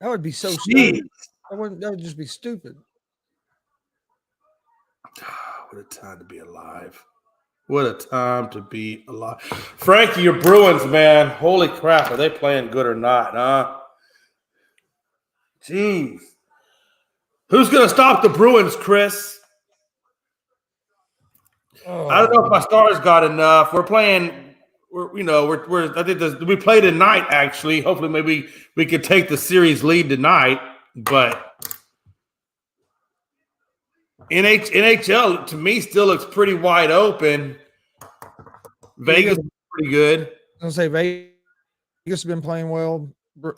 That would be so stupid. That would just be stupid. What a time to be alive. What a time to be alive. Frankie, your Bruins, man. Holy crap. Are they playing good or not, huh? Jeez. Who's going to stop the Bruins, Chris? Oh. I don't know if my Stars got enough. We're playing. I think we play tonight. Actually, hopefully, maybe we could take the series lead tonight. But NHL to me still looks pretty wide open. Vegas is pretty good. I was gonna say Vegas has been playing well.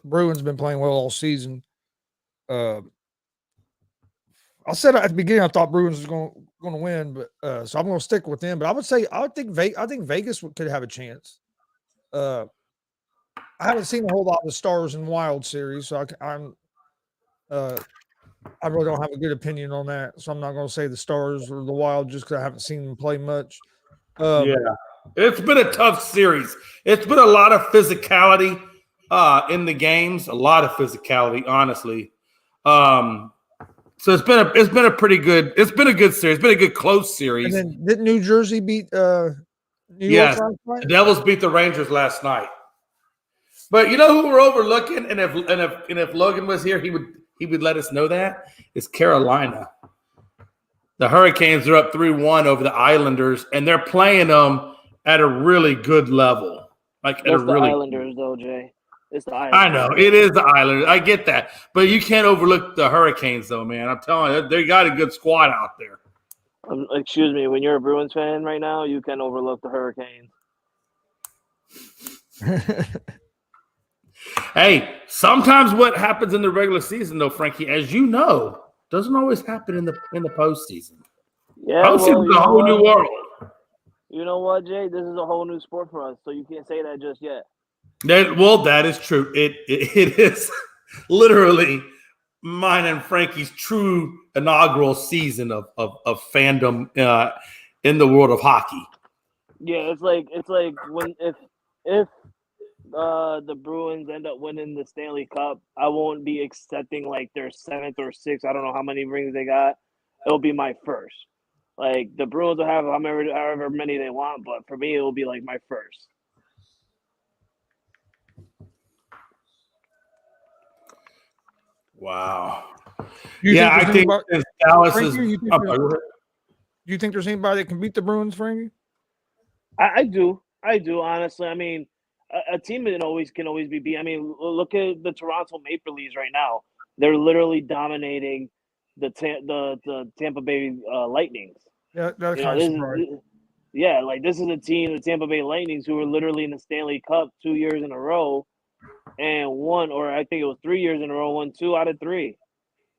Bruins been playing well all season. I said at the beginning I thought Bruins was going to win, but so I'm going to stick with them. But I think Vegas could have a chance. I haven't seen a whole lot of the Stars and Wild series, so I really don't have a good opinion on that. So I'm not going to say the Stars or the Wild just because I haven't seen them play much. Yeah, it's been a tough series. It's been a lot of physicality. in the games, a lot of physicality, honestly. So it's been a pretty good series. It's been a good close series. And then didn't New Jersey beat New York Yes, last night? the Devils beat the Rangers last night. But you know who we're overlooking, and if Logan was here, he would let us know that is Carolina. The Hurricanes are up 3-1 over the Islanders, and they're playing them at a really good level. Like It's the Islanders, though, Jay. It's the Islanders. I know it is the Islanders. I get that, but you can't overlook the Hurricanes, though, man. I'm telling you, they got a good squad out there. Excuse me, when you're a Bruins fan right now, you can overlook the Hurricanes. Hey, sometimes what happens in the regular season, though, Frankie, as you know, doesn't always happen in the postseason. Yeah, Postseason's a whole new world. You know what, Jay? This is a whole new sport for us, so you can't say that just yet. That is true. It is literally mine and Frankie's true inaugural season of fandom in the world of hockey. Yeah, it's like when if the Bruins end up winning the Stanley Cup, I won't be accepting like their 7th or 6th. I don't know how many rings they got. It'll be my first. Like the Bruins will have however many they want, but for me, it will be like my first. Wow. I think Dallas Frankie, is. do you think there's anybody that can beat the Bruins, Frankie? I do, honestly. I mean, a team can always be beat. I mean, look at the Toronto Maple Leafs right now. They're literally dominating the Tampa Bay Lightnings. Yeah, that's kind of surprising. Yeah, like this is a team, the Tampa Bay Lightnings, who were literally in the Stanley Cup 2 years in a row, and won, or I think it was 3 years in a row, won 2 out of 3.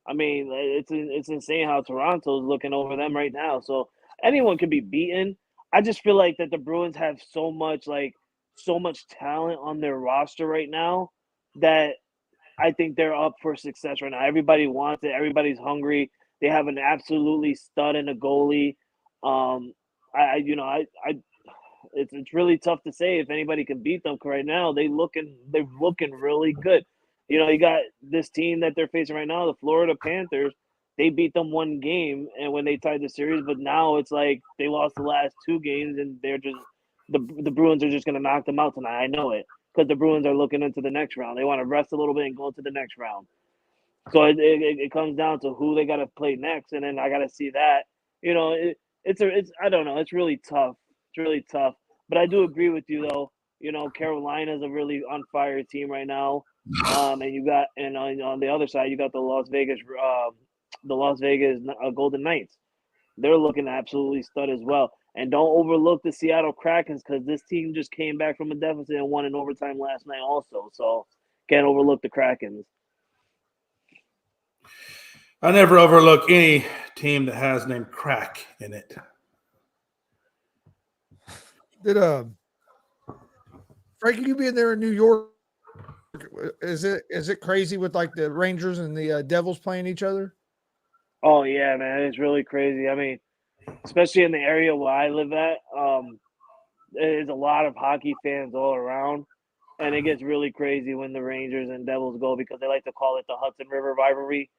I mean, it's insane how Toronto's looking over them right now. So anyone can be beaten. I just feel like that the Bruins have so much talent on their roster right now that I think they're up for success right now. Everybody wants it. Everybody's hungry. They have an absolutely stud in a goalie. It's really tough to say if anybody can beat them right now. They're looking really good. You know, you got this team that they're facing right now, the Florida Panthers. They beat them 1 game, and when they tied the series, but now it's like they lost the last 2 games, and they're just the Bruins are just going to knock them out tonight. I know it, because the Bruins are looking into the next round. They want to rest a little bit and go into the next round. So it comes down to who they got to play next, and then I got to see that. You know, it's I don't know. It's really tough. It's really tough. But I do agree with you, though. You know, Carolina's a really on fire team right now, and on the other side you got the Las Vegas Golden Knights. They're looking absolutely stud as well. And don't overlook the Seattle Krakens, because this team just came back from a deficit and won in overtime last night also. So can't overlook the Krakens. I never overlook any team that has named Crack in it. Did Frankie, you being there in New York, is it crazy with like the Rangers and the Devils playing each other? Oh yeah, man, it's really crazy. I mean, especially in the area where I live at, there's a lot of hockey fans all around, and it gets really crazy when the Rangers and Devils go, because they like to call it the Hudson River rivalry,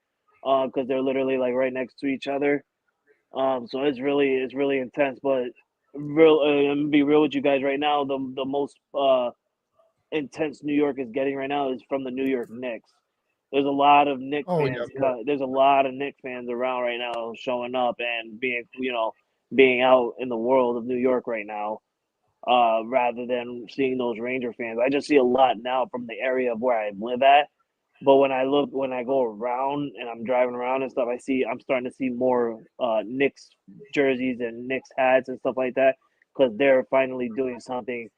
because they're literally like right next to each other. So it's really intense. But I'm gonna be real with you guys right now. The most intense New York is getting right now is from the New York Knicks. There's a lot of Knicks fans. Yeah. There's a lot of Knicks fans around right now, showing up and being out in the world of New York right now, rather than seeing those Ranger fans. I just see a lot now from the area of where I live at. But when I go around and I'm driving around and stuff, I'm starting to see more Knicks jerseys and Knicks hats and stuff like that, because they're finally doing something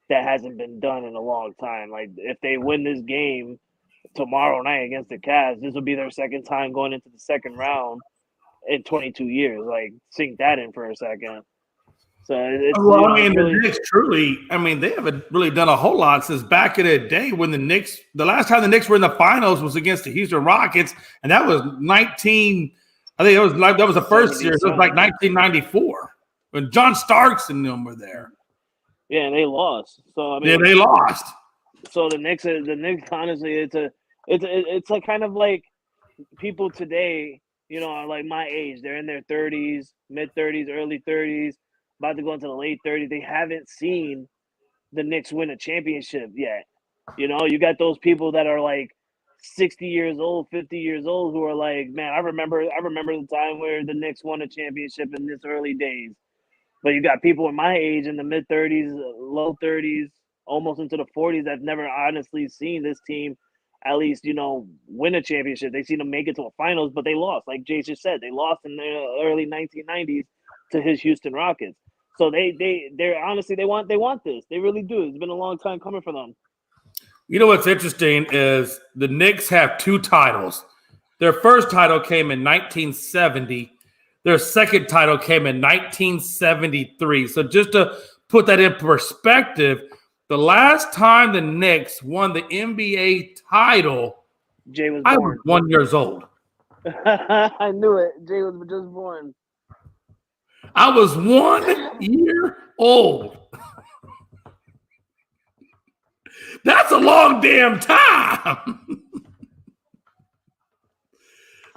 that hasn't been done in a long time. Like if they win this game tomorrow night against the Cavs, this will be their second time going into the second round in 22 years. Like, sink that in for a second. So the Knicks truly, they haven't really done a whole lot since back in the day when the last time the Knicks were in the finals was against the Houston Rockets, and that was that was the first series. It was like 1994 when John Starks and them were there. Yeah, and they lost. So they lost. So the Knicks, honestly, it's like kind of like people today, like my age, they're in their 30s, mid 30s, early 30s, about to go into the late 30s. They haven't seen the Knicks win a championship yet. You got those people that are like 60 years old, 50 years old, who are like, man, I remember the time where the Knicks won a championship in this early days. But you got people in my age in the mid 30s, low 30s, almost into the 40s that've never honestly seen this team at least, win a championship. They've seen them make it to a finals, but they lost. Like Jay just said, they lost in the early 1990s to his Houston Rockets. So they're honestly, they want this. They really do. It's been a long time coming for them. You know what's interesting is the Knicks have 2 titles. Their first title came in 1970. Their second title came in 1973. So just to put that in perspective, the last time the Knicks won the NBA title, Jay was I born. was 1 year old. I knew it. Jay was just born. I was 1 year old. That's a long damn time.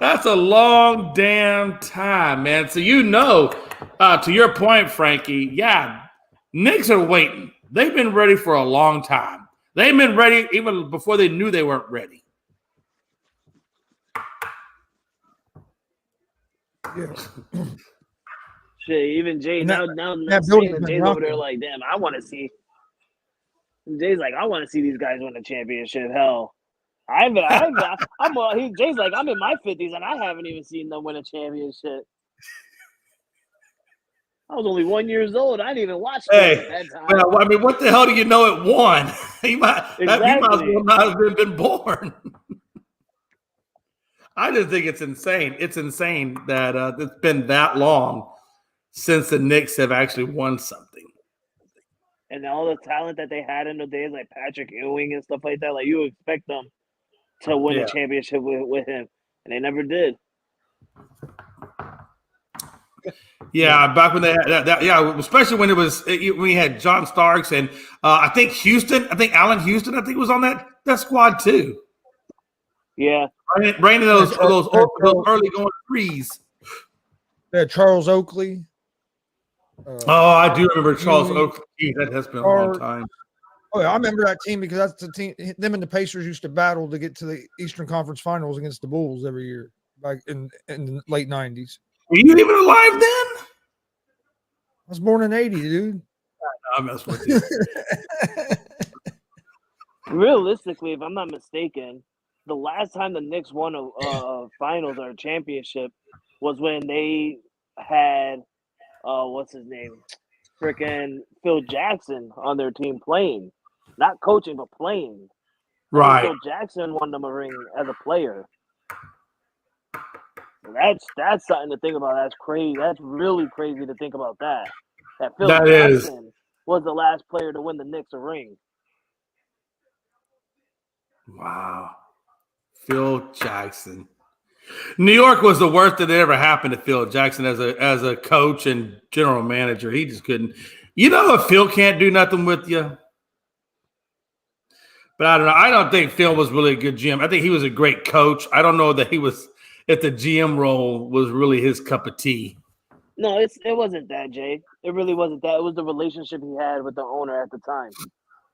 That's a long damn time, man. So to your point, Frankie, yeah, Knicks are waiting. They've been ready for a long time. They've been ready even before they knew they weren't ready. Yeah. Shit, even Jay And now that seeing building's it, been Jay's over rocking. there like, damn, I want to see. Jay's like, I want to see these guys win the championship. Hell, Jay's like, I'm in my 50s and I haven't even seen them win a championship. I was only 1 year old. I didn't even watch sports at that time. Well, I mean, what the hell do you know it won? He might as well not have been born. I just think it's insane. It's insane that it's been that long since the Knicks have actually won something. And all the talent that they had in the days, like Patrick Ewing and stuff like that, like you expect them to win a championship with him, and they never did. Yeah, back when they had that, especially when we had John Starks and I think Allen Houston, was on that squad too. Yeah, raining those early going threes. Yeah, Charles Oakley. I do remember Charles Oakley. That has been a long time. Oh yeah, I remember that team because that's the team. Them and the Pacers used to battle to get to the Eastern Conference Finals against the Bulls every year, back in the late '90s. Were you even alive then? I was born in '80, dude. I mess with you. Realistically, if I'm not mistaken, the last time the Knicks won a finals or a championship was when they had what's his name? Freaking Phil Jackson on their team playing. Not coaching, but playing. Right. Phil Jackson won them a ring as a player. That's something to think about. That's crazy. That's really crazy to think about that. That Phil Jackson was the last player to win the Knicks a ring. Wow. Phil Jackson. New York was the worst that ever happened to Phil Jackson as a coach and general manager. He just couldn't. If Phil can't do nothing with you. But I don't know. I don't think Phil was really a good GM. I think he was a great coach. I don't know that if the GM role was really his cup of tea. No, it wasn't that, Jay. It really wasn't that. It was the relationship he had with the owner at the time.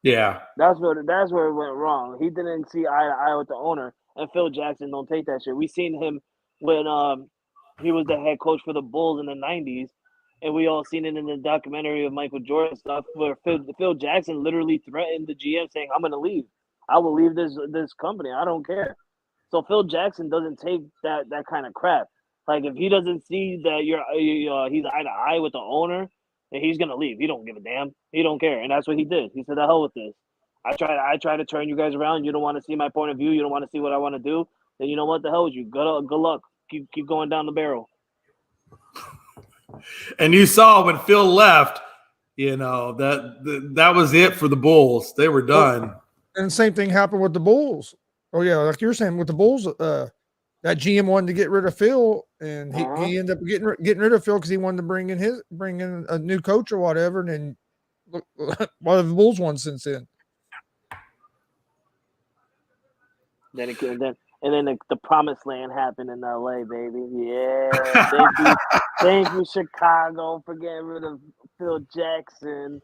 Yeah. That's where it went wrong. He didn't see eye to eye with the owner, and Phil Jackson don't take that shit. We seen him when he was the head coach for the Bulls in the 90s, and we all seen it in the documentary of Michael Jordan stuff where Phil Jackson literally threatened the GM saying, I'm going to leave. I will leave this company. I don't care. So Phil Jackson doesn't take that kind of crap. Like if he doesn't see that he's eye to eye with the owner, then he's gonna leave. He don't give a damn. He don't care, and that's what he did. He said, "The hell with this. I try to turn you guys around. You don't want to see my point of view. You don't want to see what I want to do. Then you know what? The hell with you. Good luck. Keep going down the barrel." And you saw when Phil left, that was it for the Bulls. They were done. And the same thing happened with the Bulls. Oh yeah, like you're saying with the Bulls, that GM wanted to get rid of Phil, and he ended up getting rid of Phil because he wanted to bring in a new coach or whatever. And then look, what have the Bulls won since then? Then the promised land happened in LA, baby. Yeah. Thank you, Chicago, for getting rid of Phil Jackson.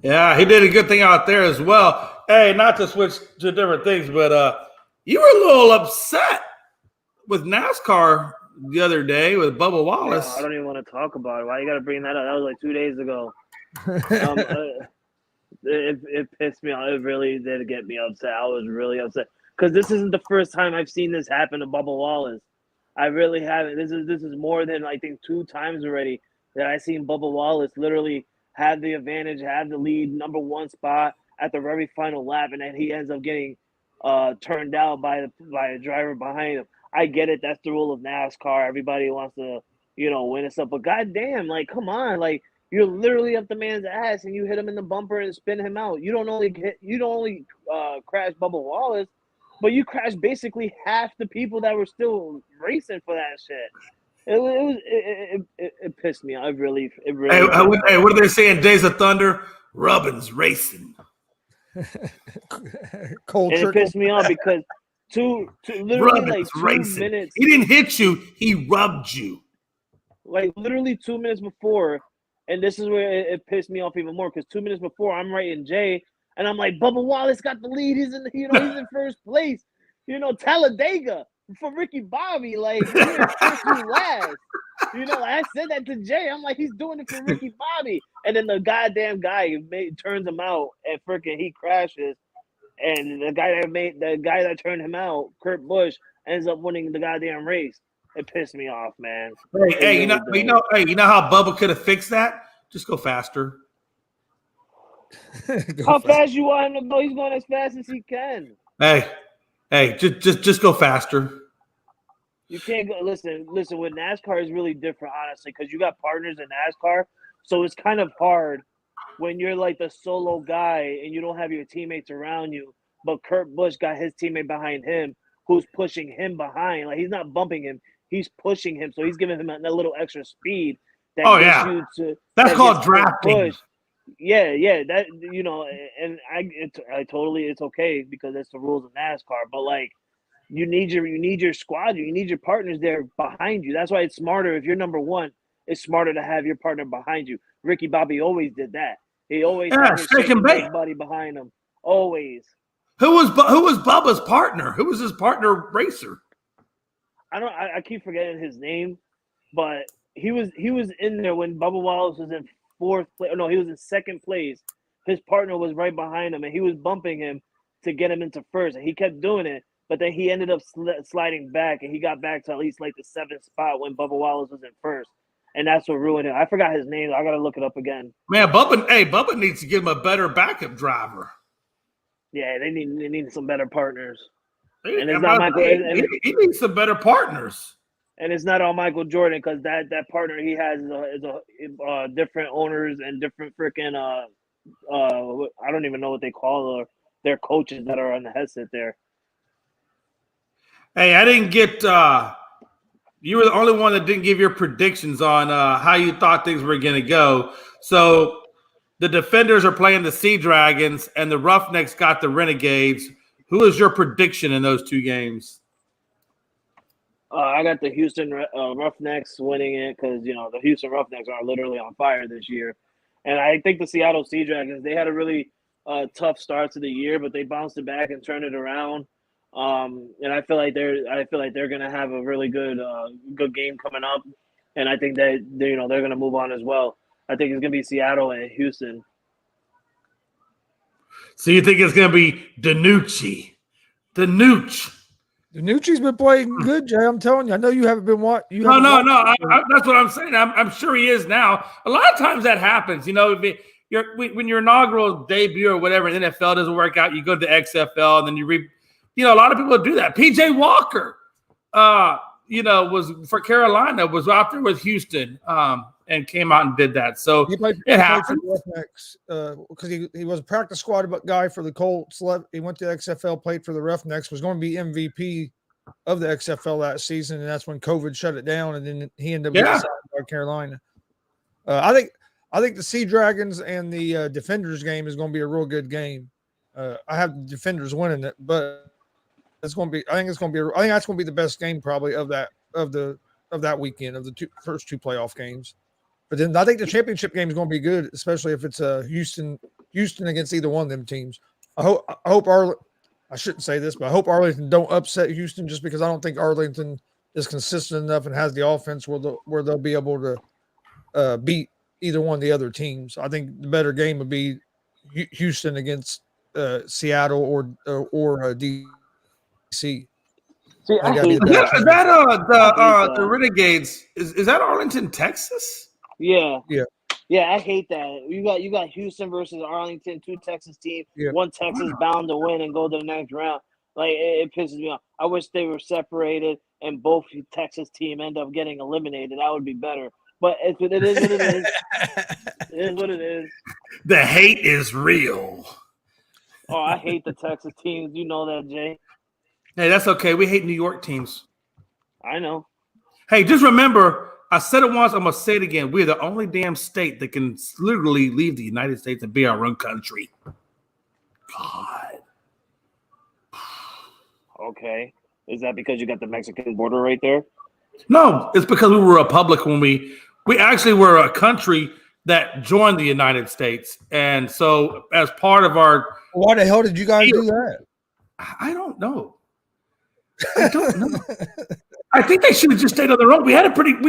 Yeah, he did a good thing out there as well. Hey, not to switch to different things, but you were a little upset with NASCAR the other day with Bubba Wallace. No, I don't even want to talk about it. Why you got to bring that up? That was like 2 days ago. It pissed me off. It really did get me upset. I was really upset because this isn't the first time I've seen this happen to Bubba Wallace. I really haven't. This is more than I think 2 times already that I've seen Bubba Wallace literally have the advantage, have the lead, number 1 spot at the very final lap, and then he ends up getting turned out by a driver behind him. I get it. That's the rule of NASCAR. Everybody wants to, win and stuff. But goddamn, like, come on, like. You're literally up the man's ass and you hit him in the bumper and spin him out. You don't only crash Bubba Wallace, but you crashed basically half the people that were still racing for that shit. It pissed me off. It really. Hey, what are they saying? Days of Thunder, Rubbin's racing. Cold and it pissed me off because literally Rubbin's like 2 racing. minutes. He didn't hit you. He rubbed you. Like literally 2 minutes before. And this is where it pissed me off even more because 2 minutes before I'm writing Jay, and I'm like, Bubba Wallace got the lead. He's in, he's in first place. Talladega for Ricky Bobby. Like, you're first and last. I said that to Jay. I'm like, he's doing it for Ricky Bobby. And then the goddamn guy turns him out, and freaking he crashes. And the guy that turned him out, Kurt Busch, ends up winning the goddamn race. It pissed me off, man. Hey, you know how Bubba could have fixed that? Just go faster. How fast you want him to go? He's going as fast as he can. Hey, just go faster. You can't go. Listen. With NASCAR is really different, honestly, because you got partners in NASCAR, so it's kind of hard when you're like the solo guy and you don't have your teammates around you. But Kurt Busch got his teammate behind him, who's pushing him behind. Like, he's not bumping him. He's pushing him, so he's giving him a little extra speed. That's called drafting. Yeah, that and it's okay because that's the rules of NASCAR. But like, you need your squad, you need your partners there behind you. That's why it's smarter if you're number 1. It's smarter to have your partner behind you. Ricky Bobby always did that. He always had his big buddy behind him. Always. Who was Bubba's partner? Who was his partner racer? I keep forgetting his name, but he was in there when Bubba Wallace was in 4th place. No, he was in 2nd place. His partner was right behind him, and he was bumping him to get him into 1st, and he kept doing it. But then he ended up sliding back, and he got back to at least like the 7th spot when Bubba Wallace was in 1st, and that's what ruined it. I forgot his name. I gotta look it up again. Man, Bubba needs to give him a better backup driver. Yeah, they need some better partners. He needs some better partners. And it's not all Michael Jordan because that partner he has is a different owners and different freaking I don't even know what they call their coaches that are on the headset there. Hey, I didn't get you were the only one that didn't give your predictions on how you thought things were going to go. So the Defenders are playing the Sea Dragons and the Roughnecks got the Renegades. Who is your prediction in those 2 games? I got the Houston Roughnecks winning it because, the Houston Roughnecks are literally on fire this year. And I think the Seattle Sea Dragons, they had a really tough start to the year, but they bounced it back and turned it around. And I feel like they're going to have a really good game coming up. And I think that they're going to move on as well. I think it's going to be Seattle and Houston. So you think it's going to be DiNucci? DiNucci's been playing good, Jay. I'm telling you. I know you haven't been watching. No. That's what I'm saying. I'm sure he is now. A lot of times that happens. When your inaugural debut or whatever, and NFL doesn't work out, you go to the XFL, and then a lot of people do that. PJ Walker, was for Carolina, was out there with Houston, and came out and did that. So it happened. Because he was a practice squad guy for the Colts. He went to XFL, played for the Roughnecks, was going to be MVP of the XFL that season, and that's when COVID shut it down, and then he ended up getting signed by Carolina. I think the Sea Dragons and the Defenders game is going to be a real good game. I have the Defenders winning it, but it's going to be. I think that's going to be the best game probably of that weekend of the first two playoff games. But then I think the championship game is going to be good, especially if it's Houston against either one of them teams. I hope I shouldn't say this, but I hope Arlington don't upset Houston just because I don't think Arlington is consistent enough and has the offense where they'll be able to beat either one of the other teams. I think the better game would be Houston against Seattle or DC. See, I hate Is that the Renegades? Is that Arlington, Texas? Yeah. I hate that. You got Houston versus Arlington, two Texas teams. Yeah. One Texas bound to win and go to the next round. Like it pisses me off. I wish they were separated and both Texas team end up getting eliminated. That would be better. But it is what it is. It is what it is. The hate is real. Oh, I hate the Texas teams. You know that, Jay. Hey, that's okay. We hate New York teams. I know. Hey, just remember, I said it once, I'm going to say it again. We're the only damn state that can literally leave the United States and be our own country. God. Okay. Is that because you got the Mexican border right there? No, it's because we were a republic when we actually were a country that joined the United States. And so as part of our... Why the hell did you guys do that? I don't know. I think they should have just stayed on their own. We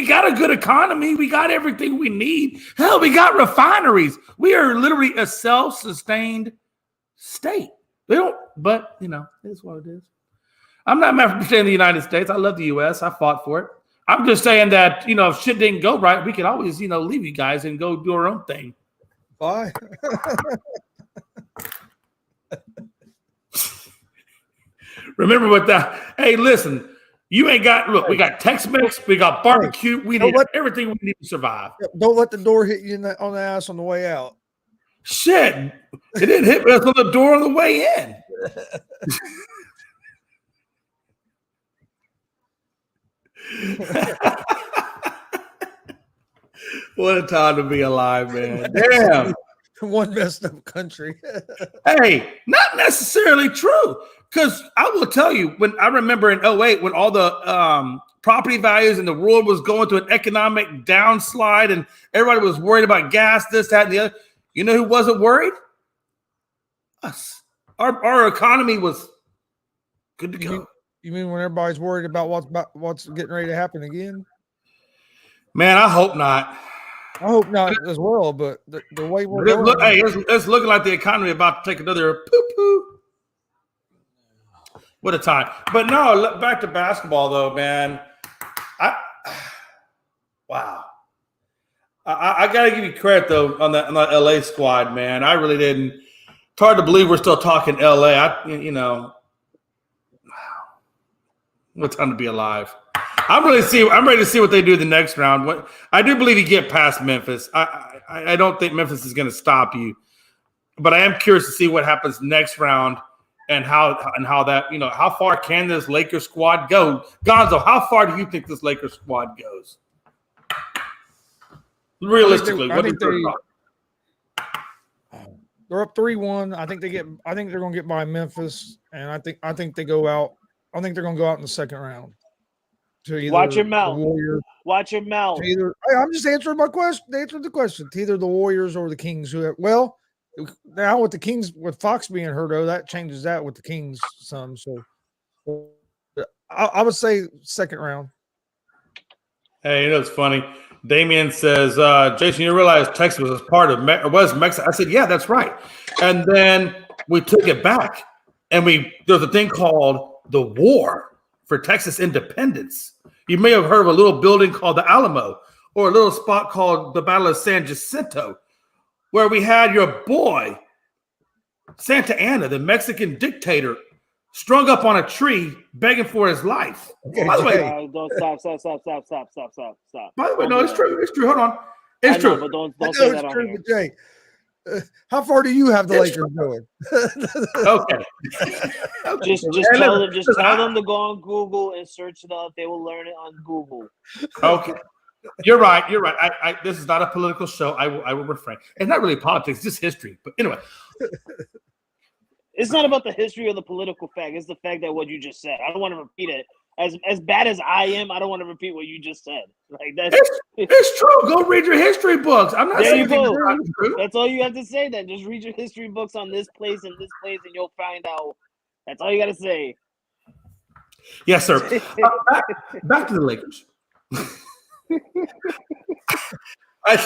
got a good economy. We got everything we need. Hell, we got refineries. We are literally a self-sustained state. They don't, but it is what it is. I'm not mad for staying in the United States. I love the U.S. I fought for it. I'm just saying that, if shit didn't go right, we could always, leave you guys and go do our own thing. Bye. Remember what that? Hey, listen, you ain't got. Look, we got Tex-Mex, we got barbecue. We need everything we need to survive. Don't let the door hit you on the ass on the way out. Shit, it didn't hit us on the door on the way in. What a time to be alive, man! Damn. One messed up country. Hey, not necessarily true. Because I will tell you, when I remember in 2008, when all the property values in the world was going through an economic downslide and everybody was worried about gas, this, that, and the other. You know who wasn't worried? Us. Our economy was good to go. You mean when everybody's worried about what's getting ready to happen again? Man, I hope not. I hope not as well, but the way we're going. Hey, it's looking like the economy about to take another poo-poo. What a time. But no, back to basketball, though, man. Wow. I got to give you credit, though, on that LA squad, man. I really didn't. It's hard to believe we're still talking LA. What time to be alive. I'm ready to see what they do the next round. I do believe you get past Memphis. I don't think Memphis is going to stop you, but I am curious to see what happens next round and how that how far can this Lakers squad go? Gonzo, how far do you think this Lakers squad goes? Realistically, they're up 3-1. I think they're going to get by Memphis, and I think they go out. I think they're going to go out in the second round. Watch your mouth. Watch your mouth. I'm just answering my question. Answer the question. To either the Warriors or the Kings. Now with Fox being hurt, that changes that with the Kings some. So I would say second round. Hey, it's funny. Damien says, Jason, you realize Texas was part of was Mexico? I said, yeah, that's right. And then we took it back, and there's a thing called the War for Texas independence. You may have heard of a little building called the Alamo or a little spot called the Battle of San Jacinto, where we had your boy, Santa Anna, the Mexican dictator, strung up on a tree begging for his life. Okay, by the way, don't stop. By the way, no, it's true. It's true. Hold on. It's true. But don't say that on here. Jay, how far do you have the Lakers going? Okay. Just tell them to go on Google and search it up. They will learn it on Google. Okay. You're right. This is not a political show. I will refrain. It's not really politics, just history. But anyway, It's not about the history or the political fact. It's the fact that what you just said. I don't want to repeat it. As bad as I am, I don't want to repeat what you just said. Like that's It's true. Go read your history books. I'm not there saying you anything go. that's not true. That's all you have to say then. Just read your history books on this place, and you'll find out. That's all you got to say. Yes, sir. Back to the Lakers. I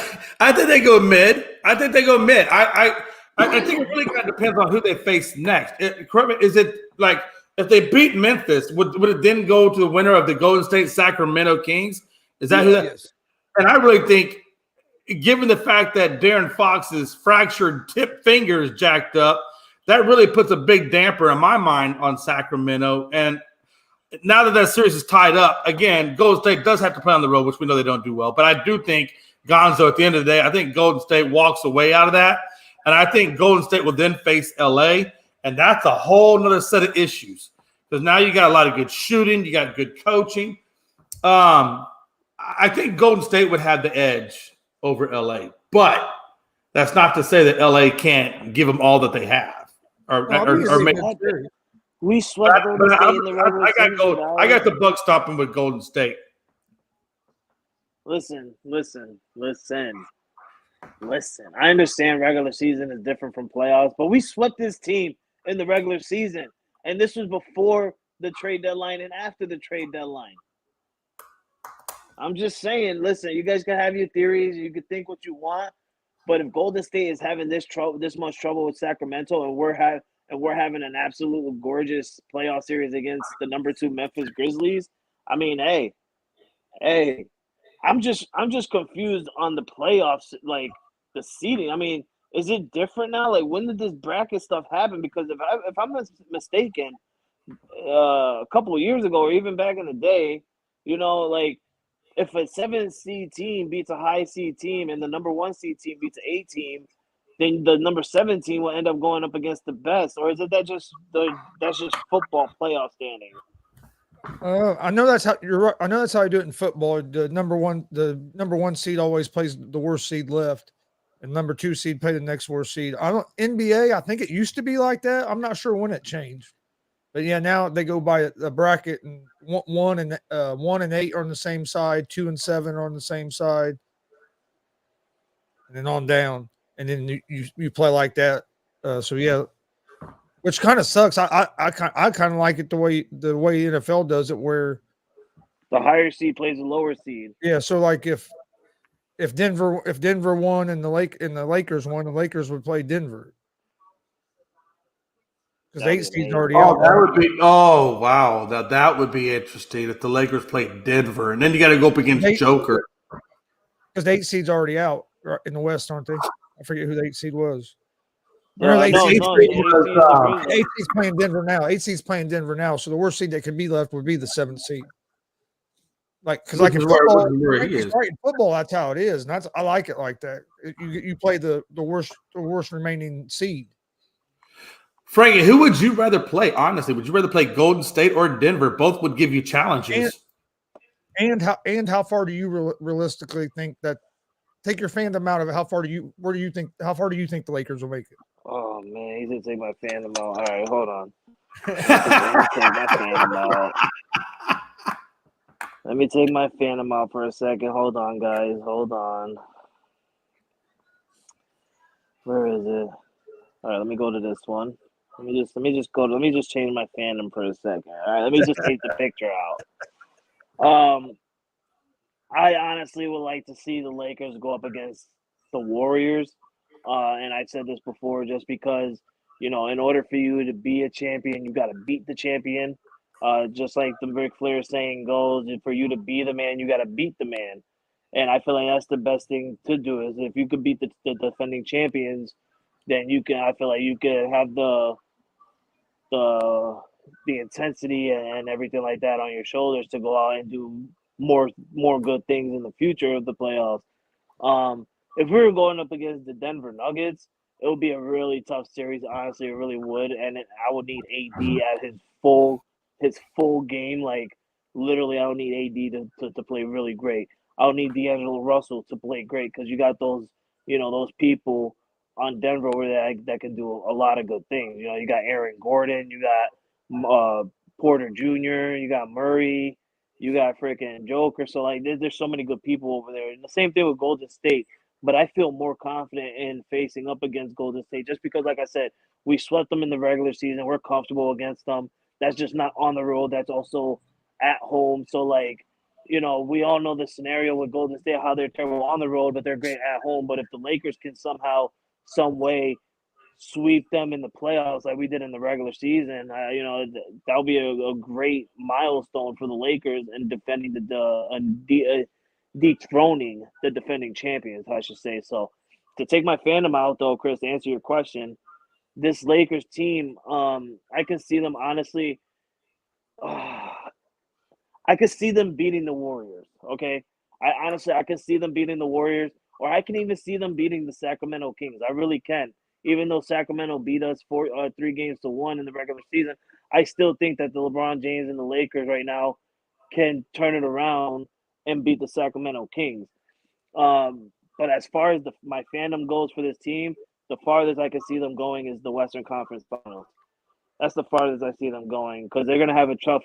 think they go mid. I think it really kind of depends on who they face next. Is it like if they beat Memphis, would it then go to the winner of the Golden State Sacramento Kings? Is that who that? Yes. And I really think, given the fact that Darren Fox's fractured tip finger is jacked up, that really puts a big damper in my mind on Sacramento. And now that series is tied up, again, Golden State does have to play on the road, which we know they don't do well. But I do think Gonzo, at the end of the day, I think Golden State walks away out of that. And I think Golden State will then face LA. And that's a whole nother set of issues. Because now you got a lot of good shooting. You got good coaching. I think Golden State would have the edge over LA. But that's not to say that LA can't give them all that they have. We swept Golden State in the regular season. I got the Bucks stopping with Golden State. Listen. I understand regular season is different from playoffs, but we swept this team in the regular season. And this was before the trade deadline and after the trade deadline. I'm just saying, listen, you guys can have your theories. You can think what you want. But if Golden State is having this much trouble with Sacramento and we're having an absolute gorgeous playoff series against the number 2 Memphis Grizzlies, I mean, hey, I'm just confused on the playoffs, like the seeding. I mean, is it different now? Like, when did this bracket stuff happen? Because if I'm mistaken, a couple of years ago or even back in the day, like if a 7 seed team beats a high seed team and the number 1 seed team beats an 8 team, then the number 7 team will end up going up against the best, or is it that's just football playoff standing? I know that's how you're right. I know that's how I do it in football. The number one seed always plays the worst seed left, and number 2 seed play the next worst seed. NBA. I think it used to be like that. I'm not sure when it changed, but yeah, now they go by a bracket, and 1 and 8 are on the same side, 2 and 7 are on the same side, and then on down, and then you play like that. So yeah. Which kind of sucks. I kind of like it the way NFL does it, where the higher seed plays the lower seed. Yeah, so like if Denver won and the Lakers won, the Lakers would play Denver because the 8 seed's already out. That would be wow. That would be interesting if the Lakers played Denver, and then you got to go up against Joker because the 8 seed's already out in the West, aren't they? I forget who the 8 seed was. No, 8 seed's playing Denver now. 8 seed's playing Denver now. So the worst seed that could be left would be the 7th seed. Because in football, that's how it is, and I like it like that. You play the worst remaining seed. Frankie, who would you rather play? Honestly, would you rather play Golden State or Denver? Both would give you challenges. And how far do you realistically think that? Take your fandom out of it. How far do you think the Lakers will make it? Oh man, he's gonna take my fandom out. All right, hold on. Let me take my fandom out for a second. Hold on, guys. Hold on. Where is it? All right, let me go to this one. Let me just change my fandom for a second. All right, let me just take the picture out. I honestly would like to see the Lakers go up against the Warriors. And I've said this before, just because, in order for you to be a champion, you got to beat the champion. Just like the Ric Flair saying goes, for you to be the man, you got to beat the man. And I feel like that's the best thing to do, is if you could beat the defending champions, then I feel like you could have the intensity and everything like that on your shoulders to go out and do more good things in the future of the playoffs. If we were going up against the Denver Nuggets, it would be a really tough series. Honestly, it really would, and I would need AD at his full game. Like, literally, I would need AD to play really great. I would need D'Angelo Russell to play great, because you got those people on Denver where that can do a lot of good things. You know, you got Aaron Gordon, you got Porter Jr., you got Murray, you got freaking Joker. So like, there's so many good people over there. And the same thing with Golden State. But I feel more confident in facing up against Golden State just because, like I said, we swept them in the regular season. We're comfortable against them. That's just not on the road. That's also at home. So like, you know, we all know the scenario with Golden State, how they're terrible on the road, but they're great at home. But if the Lakers can somehow, some way, sweep them in the playoffs like we did in the regular season, you know, that'll be a great milestone for the Lakers and defending dethroning the defending champions, I should say. So to take my fandom out, though, Chris, to answer your question, this Lakers team, I can see them honestly. I could see them beating the Warriors. Okay, I can see them beating the Warriors, or I can even see them beating the Sacramento Kings. I really can. Even though Sacramento beat us 3-1 in the regular season, I still think that the LeBron James and the Lakers right now can turn it around and beat the Sacramento Kings. But as far as my fandom goes for this team, the farthest I can see them going is the Western Conference Finals. That's the farthest I see them going because they're gonna have a tough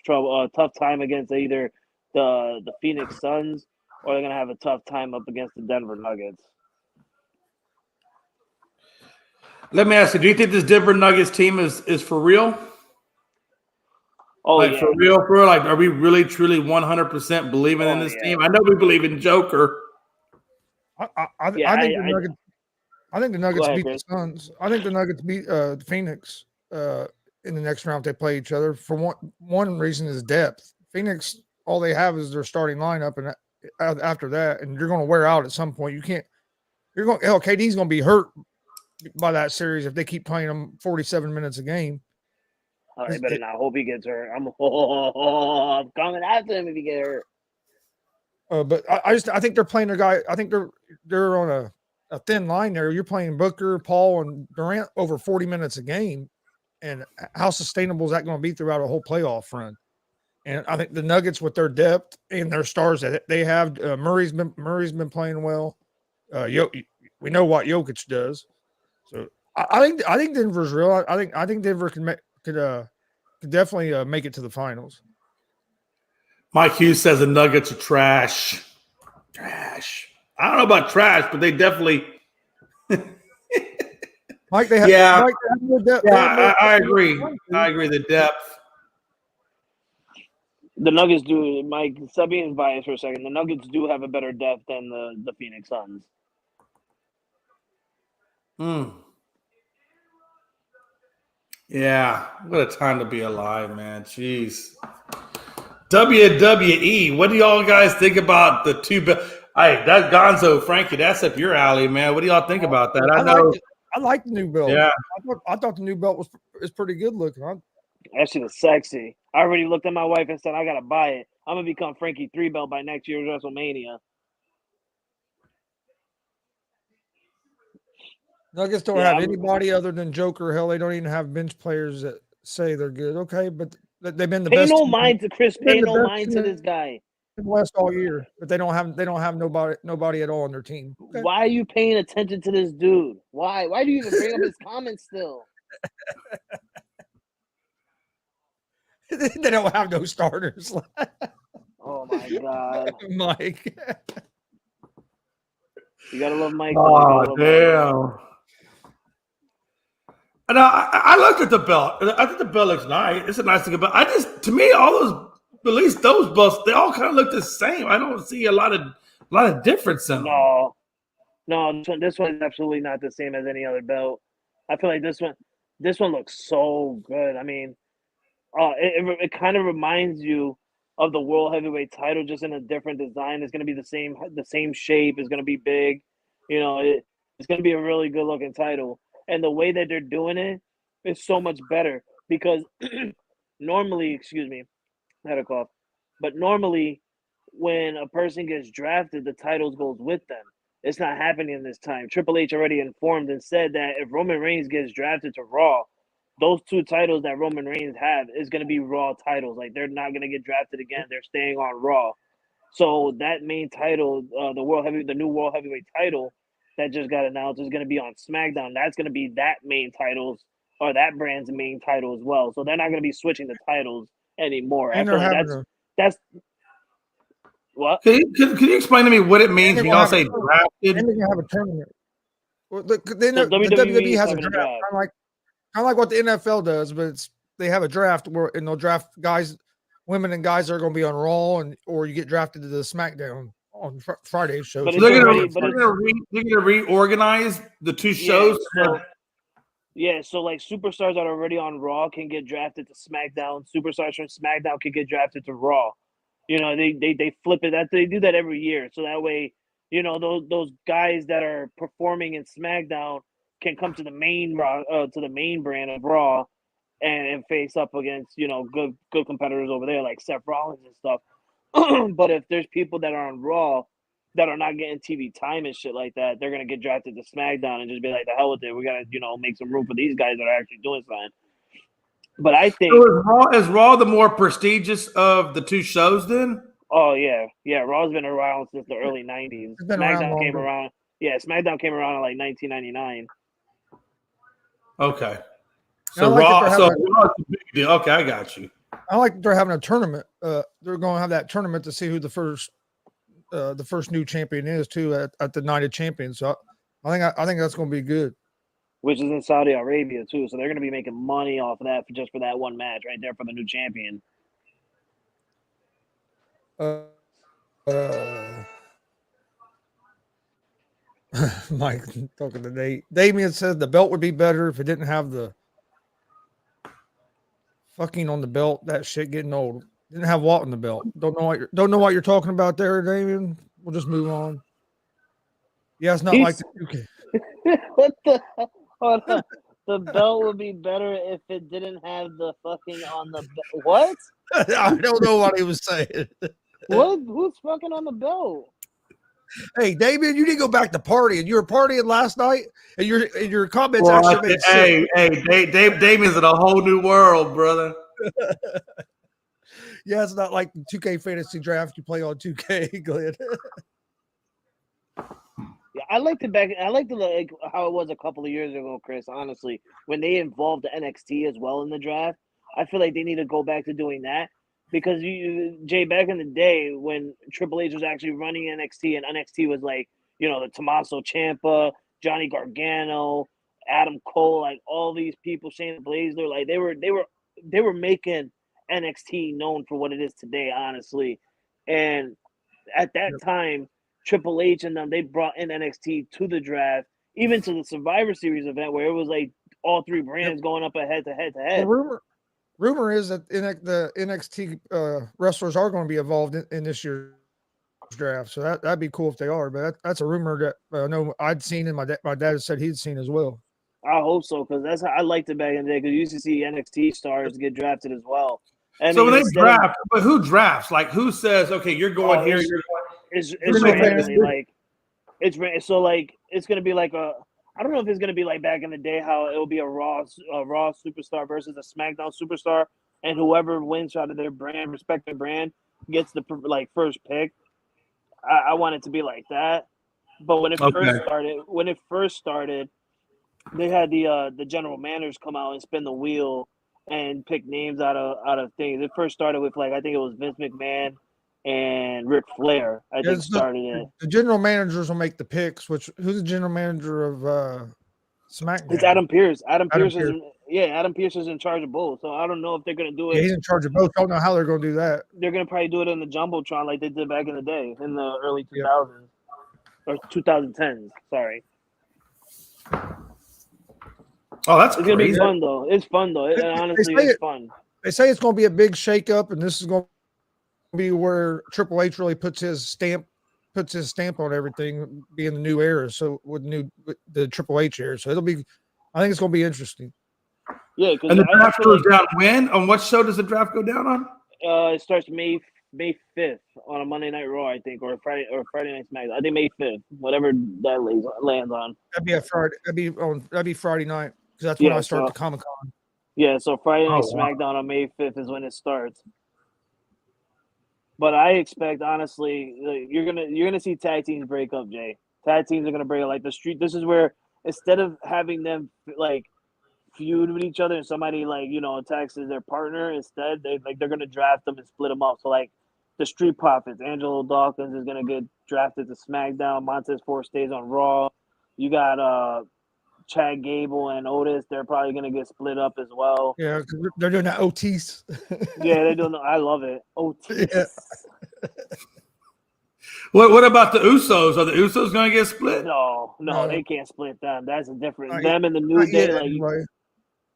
time against either the Phoenix Suns or they're gonna have a tough time up against the Denver Nuggets. Let me ask you: do you think this Denver Nuggets team is for real? Oh, like yeah. for real? Like, are we really truly 100% believing in this team? I know we believe in Joker. I think the Nuggets. I think the Nuggets beat the Suns. I think the Nuggets beat Phoenix in the next round if they play each other. For one reason is depth. Phoenix, all they have is their starting lineup, and after that, and you're going to wear out at some point. You can't. You're going. Hell, KD's going to be hurt by that series if they keep playing him 47 minutes a game. I better not hope he gets hurt. I'm coming after him if he gets hurt. But I think they're playing a guy. I think they're on a thin line there. You're playing Booker, Paul, and Durant over 40 minutes a game, and how sustainable is that going to be throughout a whole playoff run? And I think the Nuggets, with their depth and their stars that they have, Murray's been playing well. We know what Jokic does, so I think Denver's real. I think Denver could definitely make it to the finals. Mike Hughes says the Nuggets are trash. Trash. I don't know about trash, but they definitely. Mike, they have. Yeah, Mike, they have I agree. I agree. The depth. The Nuggets do, Mike. Stop being biased for a second. The Nuggets do have a better depth than the Phoenix Suns. Yeah, what a time to be alive, man. Jeez. WWE. What do y'all guys think about the two? Hey, that Gonzo, Frankie, that's up your alley, man. What do y'all think about that? I like the new belt. Yeah, I thought the new belt is pretty good looking. That shit is sexy. I already looked at my wife and said I gotta buy it. I'm gonna become Frankie 3 belt by next year's WrestleMania. Nuggets don't have anybody other than Joker. Hell, they don't even have bench players that say they're good. Okay, but they've been the best. Pay no mind to Chris. Pay no mind to this guy. In the West all year, but they don't have nobody at all on their team. Okay. Why are you paying attention to this dude? Why? Why do you even bring up his comments still? They don't have no starters. Oh my god, Mike! You gotta love Mike. Oh damn! And I looked at the belt. I think the belt looks nice. It's a nice thing about. To me, all those, at least those belts, they all kind of look the same. I don't see a lot of difference in them. No, this one is absolutely not the same as any other belt. I feel like this one looks so good. I mean, it kind of reminds you of the World Heavyweight title, just in a different design. It's going to be the same shape. It's going to be big. You know, it's going to be a really good looking title. And the way that they're doing it is so much better because normally, excuse me, I had a cough, but normally when a person gets drafted, the titles goes with them. It's not happening this time. Triple H already informed and said that if Roman Reigns gets drafted to Raw, those 2 titles that Roman Reigns have is going to be Raw titles. Like, they're not going to get drafted again. They're staying on Raw. So that main title, the new World Heavyweight title, that just got announced is going to be on SmackDown. That's going to be that main titles or that brand's main title as well. So they're not going to be switching the titles anymore. I And feel they're like having a that's what. Can you explain to me what it and means they're when gonna y'all have a say tournament. drafted? And they're gonna have a tournament. Well, So the WWE WWE is has a having a draft, draft. kind of like what the NFL does, but they have a draft and they'll draft guys, women and guys that are going to be on Raw, or you get drafted to the SmackDown on Friday's show. But So it's They're already, gonna reorganize the two shows. So like superstars that are already on Raw can get drafted to SmackDown. Superstars from SmackDown can get drafted to Raw. You know, they flip it. That they do that every year, so that way, you know, those guys that are performing in SmackDown can come to the main Raw, to the main brand of Raw, and face up against, you know, good competitors over there like Seth Rollins and stuff. But if there's people that are on Raw that are not getting TV time and shit like that, they're gonna get drafted to SmackDown and just be like, the hell with it. We gotta, you know, make some room for these guys that are actually doing something. But I think, So is Raw the more prestigious of the two shows then? oh yeah, Raw's been around since the early '90s. it's been around SmackDown came longer. around. Yeah, SmackDown came around in like 1999. Okay. And I So like that Raw, they're so having Raw's the big deal. Okay, I got you. I like that they're having a tournament. They're going to have that tournament to see who the first new champion is too at the Night of Champions. So I think that's going to be good. Which is in Saudi Arabia too, so they're going to be making money off of that just for that one match right there for the new champion. Uh, Mike talking to Nate. Damien says the belt would be better if it didn't have the fucking on the belt. That shit getting old. Didn't have Walt in the belt. Don't know what you're talking about there, Damien. We'll just move on. Yeah, it's not like the 2K. What the hell? Hold on. The belt would be better if it didn't have the fucking on the what? I don't know what he was saying. What? Who's fucking on the belt? Hey, Damien, you didn't go back to partying. You were partying last night, and your comments actually made sense. Damien's in a whole new world, brother. Yeah, it's not like the 2K fantasy draft you play on 2K, Glenn. Yeah, I liked like how it was a couple of years ago, Chris. Honestly, when they involved the NXT as well in the draft, I feel like they need to go back to doing that because Jay, back in the day when Triple H was actually running NXT and NXT was like, you know, the Tommaso Ciampa, Johnny Gargano, Adam Cole, like all these people, Shayna Baszler, like they were making NXT known for what it is today, honestly, and at that time. Triple H and them, they brought in NXT to the draft, even to the Survivor Series event where it was like all three brands going up head to head. Well, rumor is that the NXT wrestlers are going to be involved in this year's draft. So that'd be cool if they are. But that's a rumor that I know I'd seen and my dad said he'd seen as well. I hope so because that's how I liked it back in the day because you used to see NXT stars get drafted as well. So when they draft, but who drafts? Like who says, okay, you're going here, you're going. It's randomly, like it's so like it's gonna be like a I don't know if it's gonna be like back in the day how it'll be a Raw superstar versus a SmackDown superstar, and whoever wins out of their respective brand gets the like first pick. I want it to be like that, but when it first started, they had the general managers come out and spin the wheel and pick names out of things. It first started with like I think it was Vince McMahon and Ric Flair, I think started it. The general managers will make the picks. Who's the general manager of SmackDown? It's Adam Pearce. Adam Pearce is in charge of both. So I don't know if they're gonna do it. Yeah, he's in charge of both. I don't know how they're gonna do that. They're gonna probably do it in the Jumbotron like they did back in the day, in the early 2000s or 2010s. Sorry. Oh, that's it's gonna be fun though. It's fun though. Honestly, it's fun. They say it's gonna be a big shakeup, and this is gonna be where Triple H really puts his stamp on everything, being the new era. So with the Triple H era, so I think it's going to be interesting. Yeah, and the draft goes down when? On what show does the draft go down on? It starts May 5th on a Monday Night Raw, I think, or Friday Night SmackDown. I think May 5th, whatever that lands on. That'd be a Friday. That'd be Friday night because that's when I start the Comic-Con. Yeah, so Friday Night SmackDown on May 5th is when it starts. But I expect, honestly, you're gonna see tag teams break up, Jay. Tag teams are gonna bring it like the street. This is where instead of having them like feud with each other and somebody like attacks their partner, instead they're gonna draft them and split them up. So like the Street Profits, Angelo Dawkins is gonna get drafted to SmackDown. Montez Ford stays on Raw. You got Chad Gable and Otis. They're probably gonna get split up as well. Yeah, 'cause they're doing that OTs. Yeah, they don't know. I love it. Otis. Yeah. What about the Usos? Are the Usos going to get split? No, No. they can't split them. That's a different. Not Them and the New Not Day, yet, like anyway.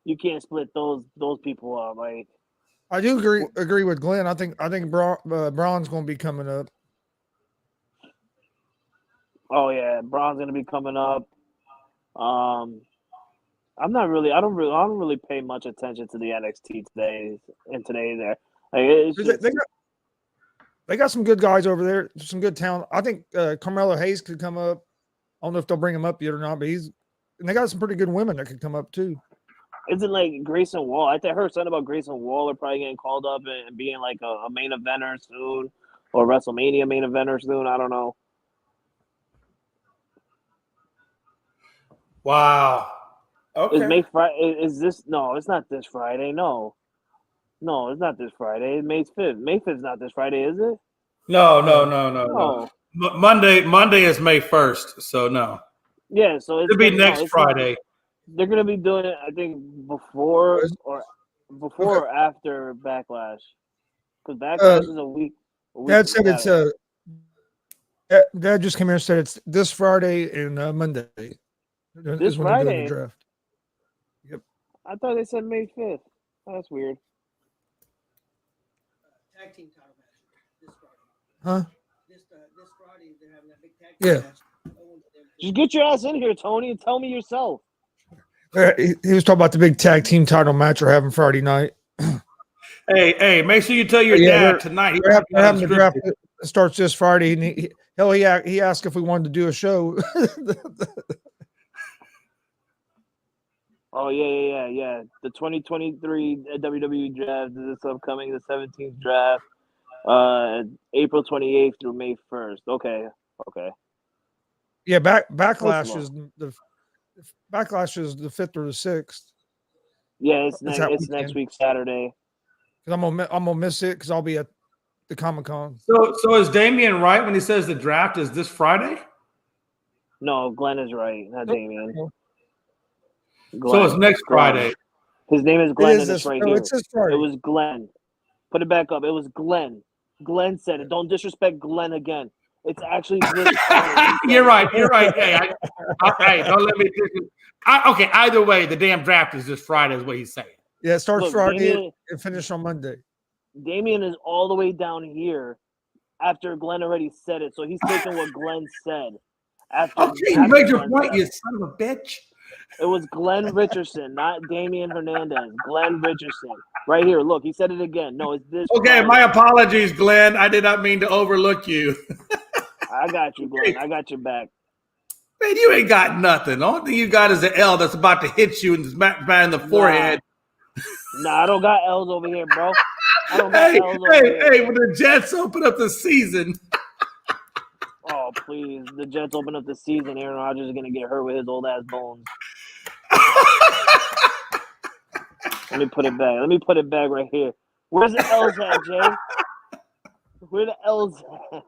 you can't split those people up. Like I do agree with Glenn. I think Braun's going to be coming up. oh yeah, Braun's gonna be coming up. I don't really pay much attention to the NXT today there. Like it's just, They got some good guys over there, some good talent. I think Carmelo Hayes could come up. I don't know if they'll bring him up yet or not, but and they got some pretty good women that could come up too. isn't like Grayson Waller. I heard something about Grayson Waller probably getting called up and being like a main eventer soon, or WrestleMania main eventer soon. I don't know. Wow. Okay. Is May Friday? Is this? No, it's not this Friday. No, it's not this Friday. It's May 5th. May 5th is not this Friday, is it? No. Monday is May 1st, so no. Yeah, so It'll be next Friday. They're gonna be doing it, I think, before or after Backlash, because Backlash is a week. Dad said it's Dad just came here and said it's this Friday and Monday. This is when they're doing Friday? the draft. I thought they said May 5th. That's weird. Tag team title match this Friday. Huh? This Friday they're having that big tag Yeah. match. Just get your ass in here, Tony, and tell me yourself. He was talking about the big tag team title match we're having Friday night. Hey, make sure you tell your Yeah, dad tonight. They're having the draft. It starts this Friday, and he asked if we wanted to do a show. Oh yeah. The 2023 WWE draft is upcoming. The 17th draft, April 28th through May 1st. Okay. Yeah, backlash First is the 5th or the 6th. Yeah, It's that it's next weekend. week Saturday. Because I'm gonna miss it because I'll be at the Comic-Con. So is Damian right when he says the draft is this Friday? No, Glenn is right, not Damien. So it's next Friday. His name is It Glenn, is and it's this. right No, here. it's this Friday. It was Glenn. Put it back up. It was Glenn. Glenn said it. Don't disrespect Glenn again. It's actually this Friday. You're right. Hey, don't let me. Okay, either way, the damn draft is this Friday, is what he's saying. Yeah, it starts Look, Friday Damien- and finish on Monday. Damien is all the way down here after Glenn already said it. So he's taking what Glenn said. Okay, you made your point, you son of a bitch. It was Glenn Richardson, not Damian Hernandez. Glenn Richardson. Right here. Look, he said it again. No, it's this. Okay, Friday. my apologies, Glenn. I did not mean to overlook you. I got you, Glenn. I got your back. Man, you ain't got nothing. The only thing you got is an L that's about to hit you and smack in the forehead. Nah, I don't got L's over here, bro. I don't got L's over here. Hey, when the Jets open up the season. Oh, please. The Jets open up the season. Aaron Rodgers is going to get hurt with his old ass bones. Let me put it back right here. Where's the L's at, Jay? Where the L's at?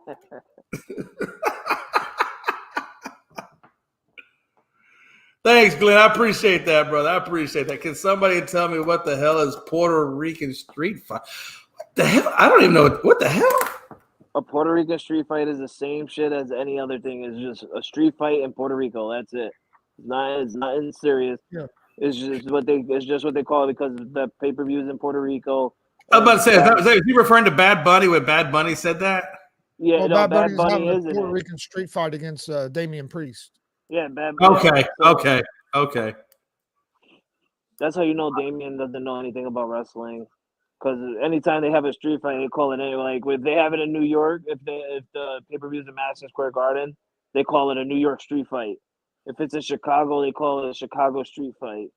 Thanks, Glenn. I appreciate that, brother. I appreciate that. Can somebody tell me what the hell is Puerto Rican street fight? What the hell? I don't even know. What the hell? A Puerto Rican street fight is the same shit as any other thing. It's just a street fight in Puerto Rico. That's it. It's nothing serious. Yeah. It's just what they call it because the pay-per-views in Puerto Rico. I was about to say, is he referring to Bad Bunny when Bad Bunny said that? Yeah, Well, no, Bad Bad Bunny's Bunny having is a in Puerto it. Rican street fight against Damian Priest. Yeah, Bad Okay, so okay. That's how you know Damien doesn't know anything about wrestling. Because anytime they have a street fight, they call it anyway. Like if they have it in New York, if the pay-per-view is in Madison Square Garden, they call it a New York street fight. If it's in Chicago, they call it a Chicago street fight.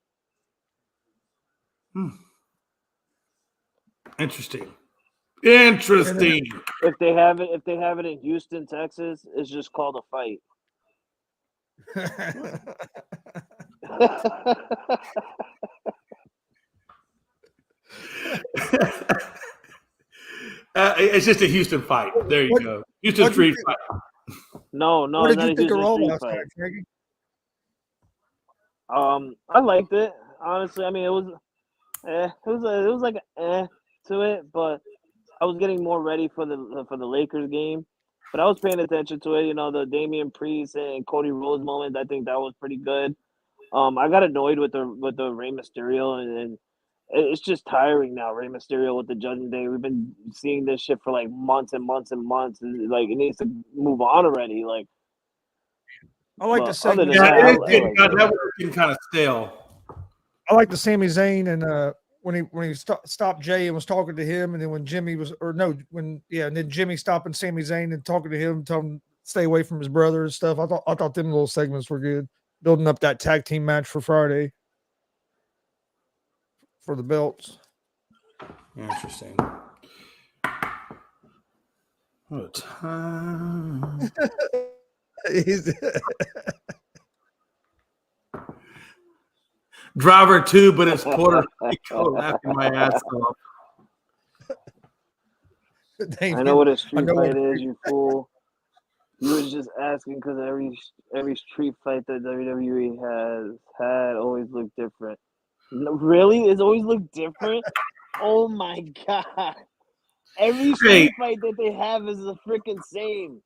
Interesting. If they have it in Houston, Texas, it's just called a fight. It's just a Houston fight. There you What- go. Houston what'd you street think- fight. No, What it's did not you a think of Houston Raw street last fight. night, Frankie? I liked it. Honestly, I mean, it was like to it, but I was getting more ready for the Lakers game. But I was paying attention to it. You know, the Damian Priest and Cody Rhodes moment. I think that was pretty good. I got annoyed with the Rey Mysterio, and it's just tiring now. Rey Mysterio with the Judgment Day. We've been seeing this shit for like months and months and months. And, like, it needs to move on already. Like, I like the but other segment. than that, Yeah, I it is getting, like that it. was getting kind of stale. I like the Sami Zayn and when he stopped Jay and was talking to him, and then when Jimmy was and then Jimmy stopping Sami Zayn and talking to him, telling him to stay away from his brother and stuff. I thought them little segments were good, building up that tag team match for Friday for the belts. Interesting. What a time. Driver 2, but it's Puerto Rico laughing my ass off. I know what a street know what fight a is, you fool. You was just asking because every street fight that WWE has had always looked different. No, really? It's always looked different? Oh my god. Every street fight that they have is the freaking same.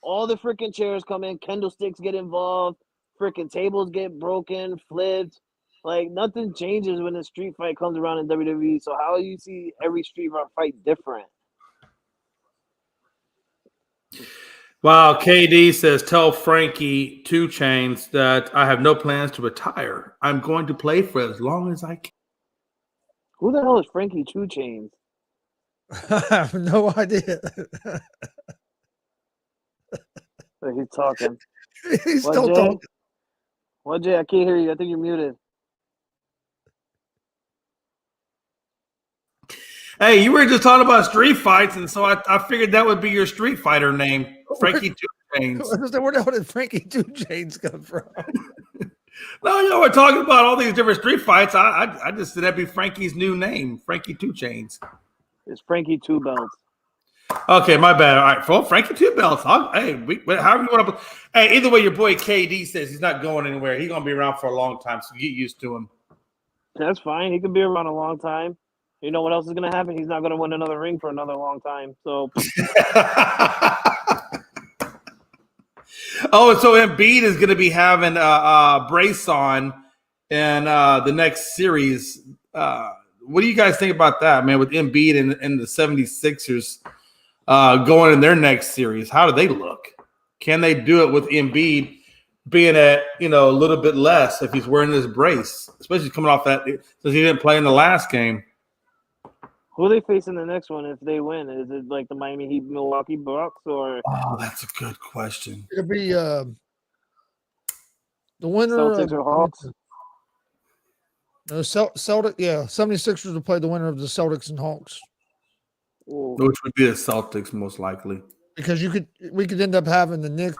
All the freaking chairs come in, candlesticks get involved, freaking tables get broken, flipped. Like, nothing changes when a street fight comes around in WWE. So how do you see every street fight different? Wow, KD says, tell Frankie 2 Chains that I have no plans to retire. I'm going to play for as long as I can. Who the hell is Frankie 2 Chains? I have no idea. He's talking. He's What, still Jay? talking. What, Jay? I can't hear you. I think you're muted. Hey, you were just talking about street fights, and so I figured that would be your street fighter name, Frankie 2 Chains. Where the hell did Frankie 2 Chains come from? No, you know, we're talking about all these different street fights. I just said that'd be Frankie's new name, Frankie 2 Chains. It's Frankie 2 Belts. Okay, my bad. All right, well, Frankie 2 Belts. However you want to. Hey, either way, your boy KD says he's not going anywhere. He's gonna be around for a long time, so get used to him. That's fine. He could be around a long time. You know what else is going to happen? He's not going to win another ring for another long time. So, oh, and so Embiid is going to be having a brace on in the next series. What do you guys think about that, man, with Embiid and the 76ers going in their next series? How do they look? Can they do it with Embiid being at, a little bit less if he's wearing this brace, especially coming off that since he didn't play in the last game? who are they facing the next one if they win? Is it like the Miami Heat, Milwaukee Bucks, or? Oh, that's a good question. It'll be the winner Celtics or Hawks? No, Celtic. Yeah, 76ers will play the winner of the Celtics and Hawks. Ooh. Which would be the Celtics most likely. Because we could end up having the Knicks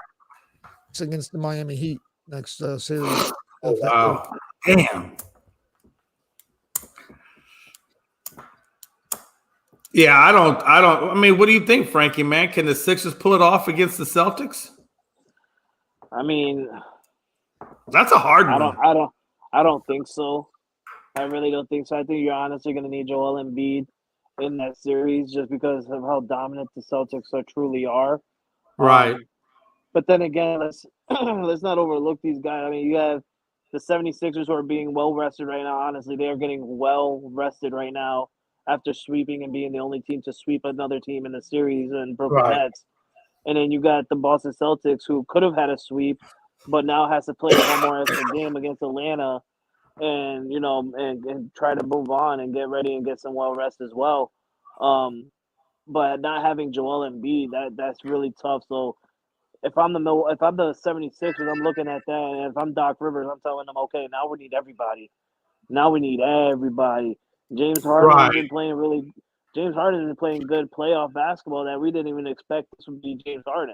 against the Miami Heat next series. Oh, wow. Damn. Yeah, I mean, what do you think, Frankie, man? Can the Sixers pull it off against the Celtics? I mean, that's a hard one. I don't think so. I really don't think so. I think you're honestly going to need Joel Embiid in that series just because of how dominant the Celtics truly are. Right. But then again, let's not overlook these guys. I mean, you have the 76ers who are being well rested right now. Honestly, they are getting well rested right now after sweeping and being the only team to sweep another team in the series and broken nets. And then you got the Boston Celtics who could have had a sweep, but now has to play one more extra game against Atlanta and, and try to move on and get ready and get some well rest as well. But not having Joel Embiid, that's really tough. So if I'm the 76ers, I'm looking at that, and if I'm Doc Rivers, I'm telling them, okay, now we need everybody. James Harden has been playing good playoff basketball that we didn't even expect this would be James Harden.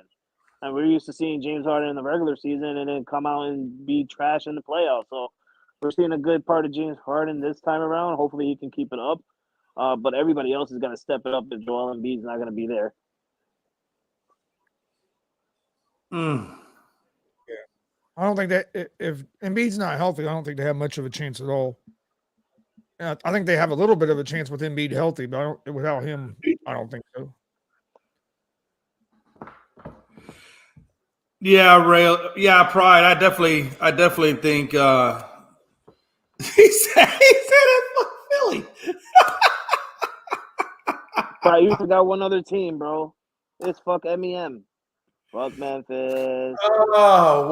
And we're used to seeing James Harden in the regular season and then come out and be trash in the playoffs. So we're seeing a good part of James Harden this time around. Hopefully he can keep it up. But everybody else is going to step it up if Joel Embiid's not going to be there. I don't think that if Embiid's not healthy, I don't think they have much of a chance at all. I think they have a little bit of a chance with Embiid healthy, but without him, I don't think so. Yeah, Ray. Yeah, Pride. I definitely think he said it for Philly. But you forgot one other team, bro. It's fuck MEM. Fuck Memphis. Oh,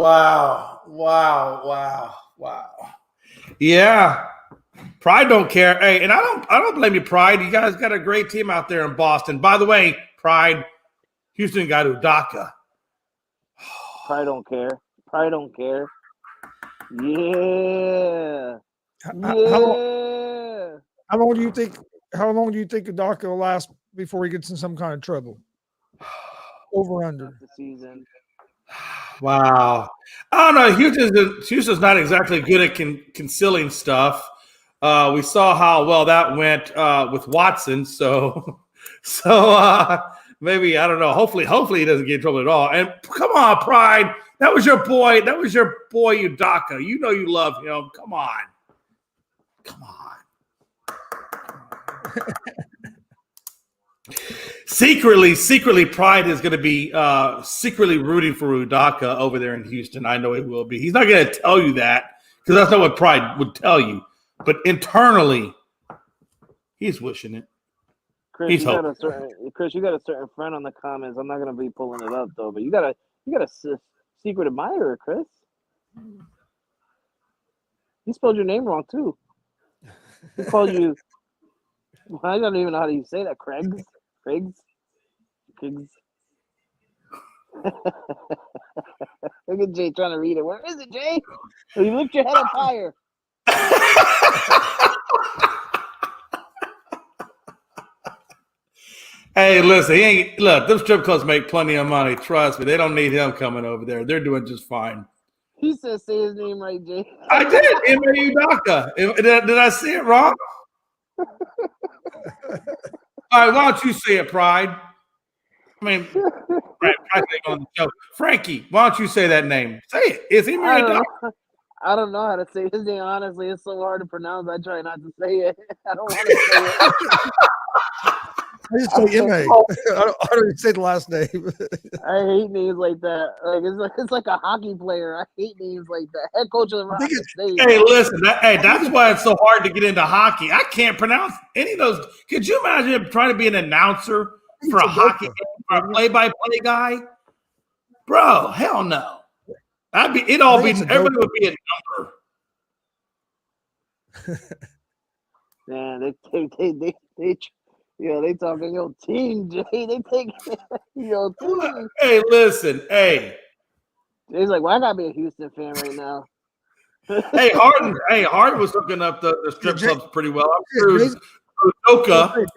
wow. Yeah. Pride don't care. Hey, and I don't blame you, Pride. You guys got a great team out there in Boston. By the way, Pride, Houston got Udaka. Pride don't care. Pride don't care. Yeah. How long do you think Udaka will last before he gets in some kind of trouble? Over under the season. Wow. I don't know. Houston's not exactly good at concealing stuff. We saw how well that went with Watson. So maybe, I don't know. Hopefully he doesn't get in trouble at all. And come on, Pride. That was your boy, Udaka. You know you love him. Come on. Secretly, Pride is going to be secretly rooting for Udaka over there in Houston. I know he will be. He's not going to tell you that because that's not what Pride would tell you. But internally, he's wishing it. Chris, you got a certain friend on the comments. I'm not going to be pulling it up though, but you got a secret admirer, Chris. He spelled your name wrong too. He called you. I don't even know how you say that. Craigs. Look at Jay trying to read it. Where is it, Jay? You lift your head up higher. Hey, listen, them strip clubs make plenty of money. Trust me, they don't need him coming over there. They're doing just fine. He said, "Say his name right, Jay." I did. Ime Udaka. Did I say it wrong? All right, why don't you say it, Pride? I mean, Pride on the show. Frankie, why don't you say that name? Say it. Is Ime Udaka? I don't know how to say his name. Honestly, it's so hard to pronounce. I try not to say it. I don't want to say it. I just say Ime. I don't even say the last name. I hate names like that. It's like a hockey player. I hate names like that. Head coach of the Rocket State. Hey, listen. That's why it's so hard to get into hockey. I can't pronounce any of those. Could you imagine trying to be an announcer for a hockey game, for a play-by-play guy? Bro, hell no. Everybody would be a number. Man, they talking your team, Jay. They take your team. Hey, listen, hey. Jay's like, well, I gotta be a Houston fan right now. Hey, Harden was hooking up the strip clubs pretty well. I'm sure Udoka.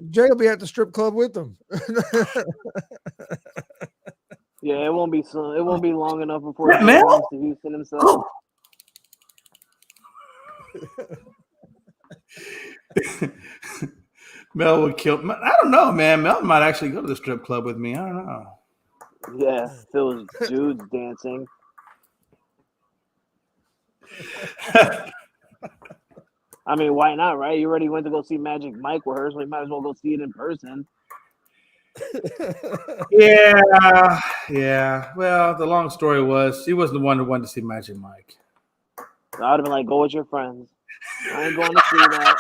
Jay will be at the strip club with them. Yeah, it won't be soon. It won't be long enough before he comes to Houston himself. Mel would kill. I don't know, man. Mel might actually go to the strip club with me. I don't know. Yeah, Phil's dudes dancing. I mean, why not, right? You already went to go see Magic Mike with her, so you might as well go see it in person. Yeah. Well, the long story was she wasn't the one who wanted to see Magic Mike. So I would have been like, go with your friends. I ain't going to see that.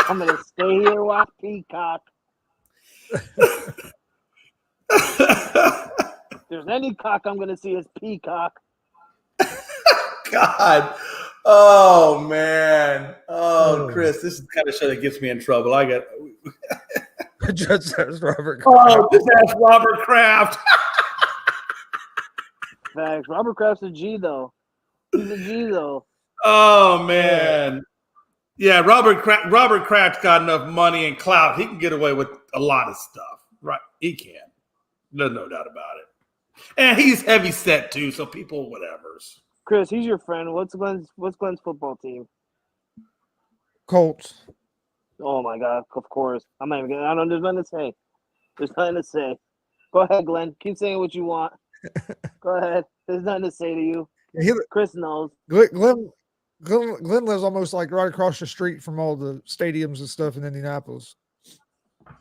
I'm going to stay here and watch Peacock. If there's any cock I'm going to see, is Peacock. God. Oh, man. Oh, Chris, this is the kind of show that gets me in trouble. I got Just as Robert Kraft. Oh, just ask Robert Kraft. Facts. Robert Kraft's a G, though. He's a G, though. Oh, man. Yeah, Robert Kraft's got enough money and clout. He can get away with a lot of stuff. Right. He can. There's no doubt about it. And he's heavy set too, so people whatever's. Chris, he's your friend. What's Glenn's football team? Colts. Oh my God! Of course. I'm not even gonna. I don't. There's nothing to say. There's nothing to say. Go ahead, Glenn. Keep saying what you want. Go ahead. There's nothing to say to you. Chris knows. Glenn lives almost like right across the street from all the stadiums and stuff in Indianapolis.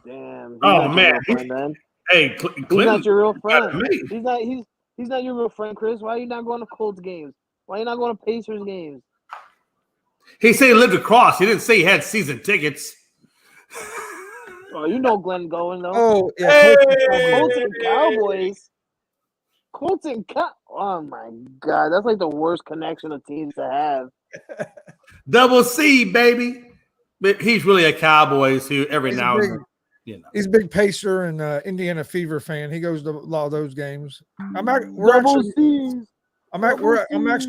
Damn. He's Oh not man, your real friend, then. hey, He's not your real better friend. than me. He's not your real friend, Chris. Why are you not going to Colts games? Why are you not going to Pacers games? He said he lived across. He didn't say he had season tickets. Oh, you know Glenn going though. Oh yeah, Colts and Cowboys. Colts and Oh my God, that's like the worst connection of teams to have. Double C, baby. But he's really a Cowboys who every He's now big, and then, you know. He's a big Pacer and Indiana Fever fan. He goes to a lot of those games. I'm actually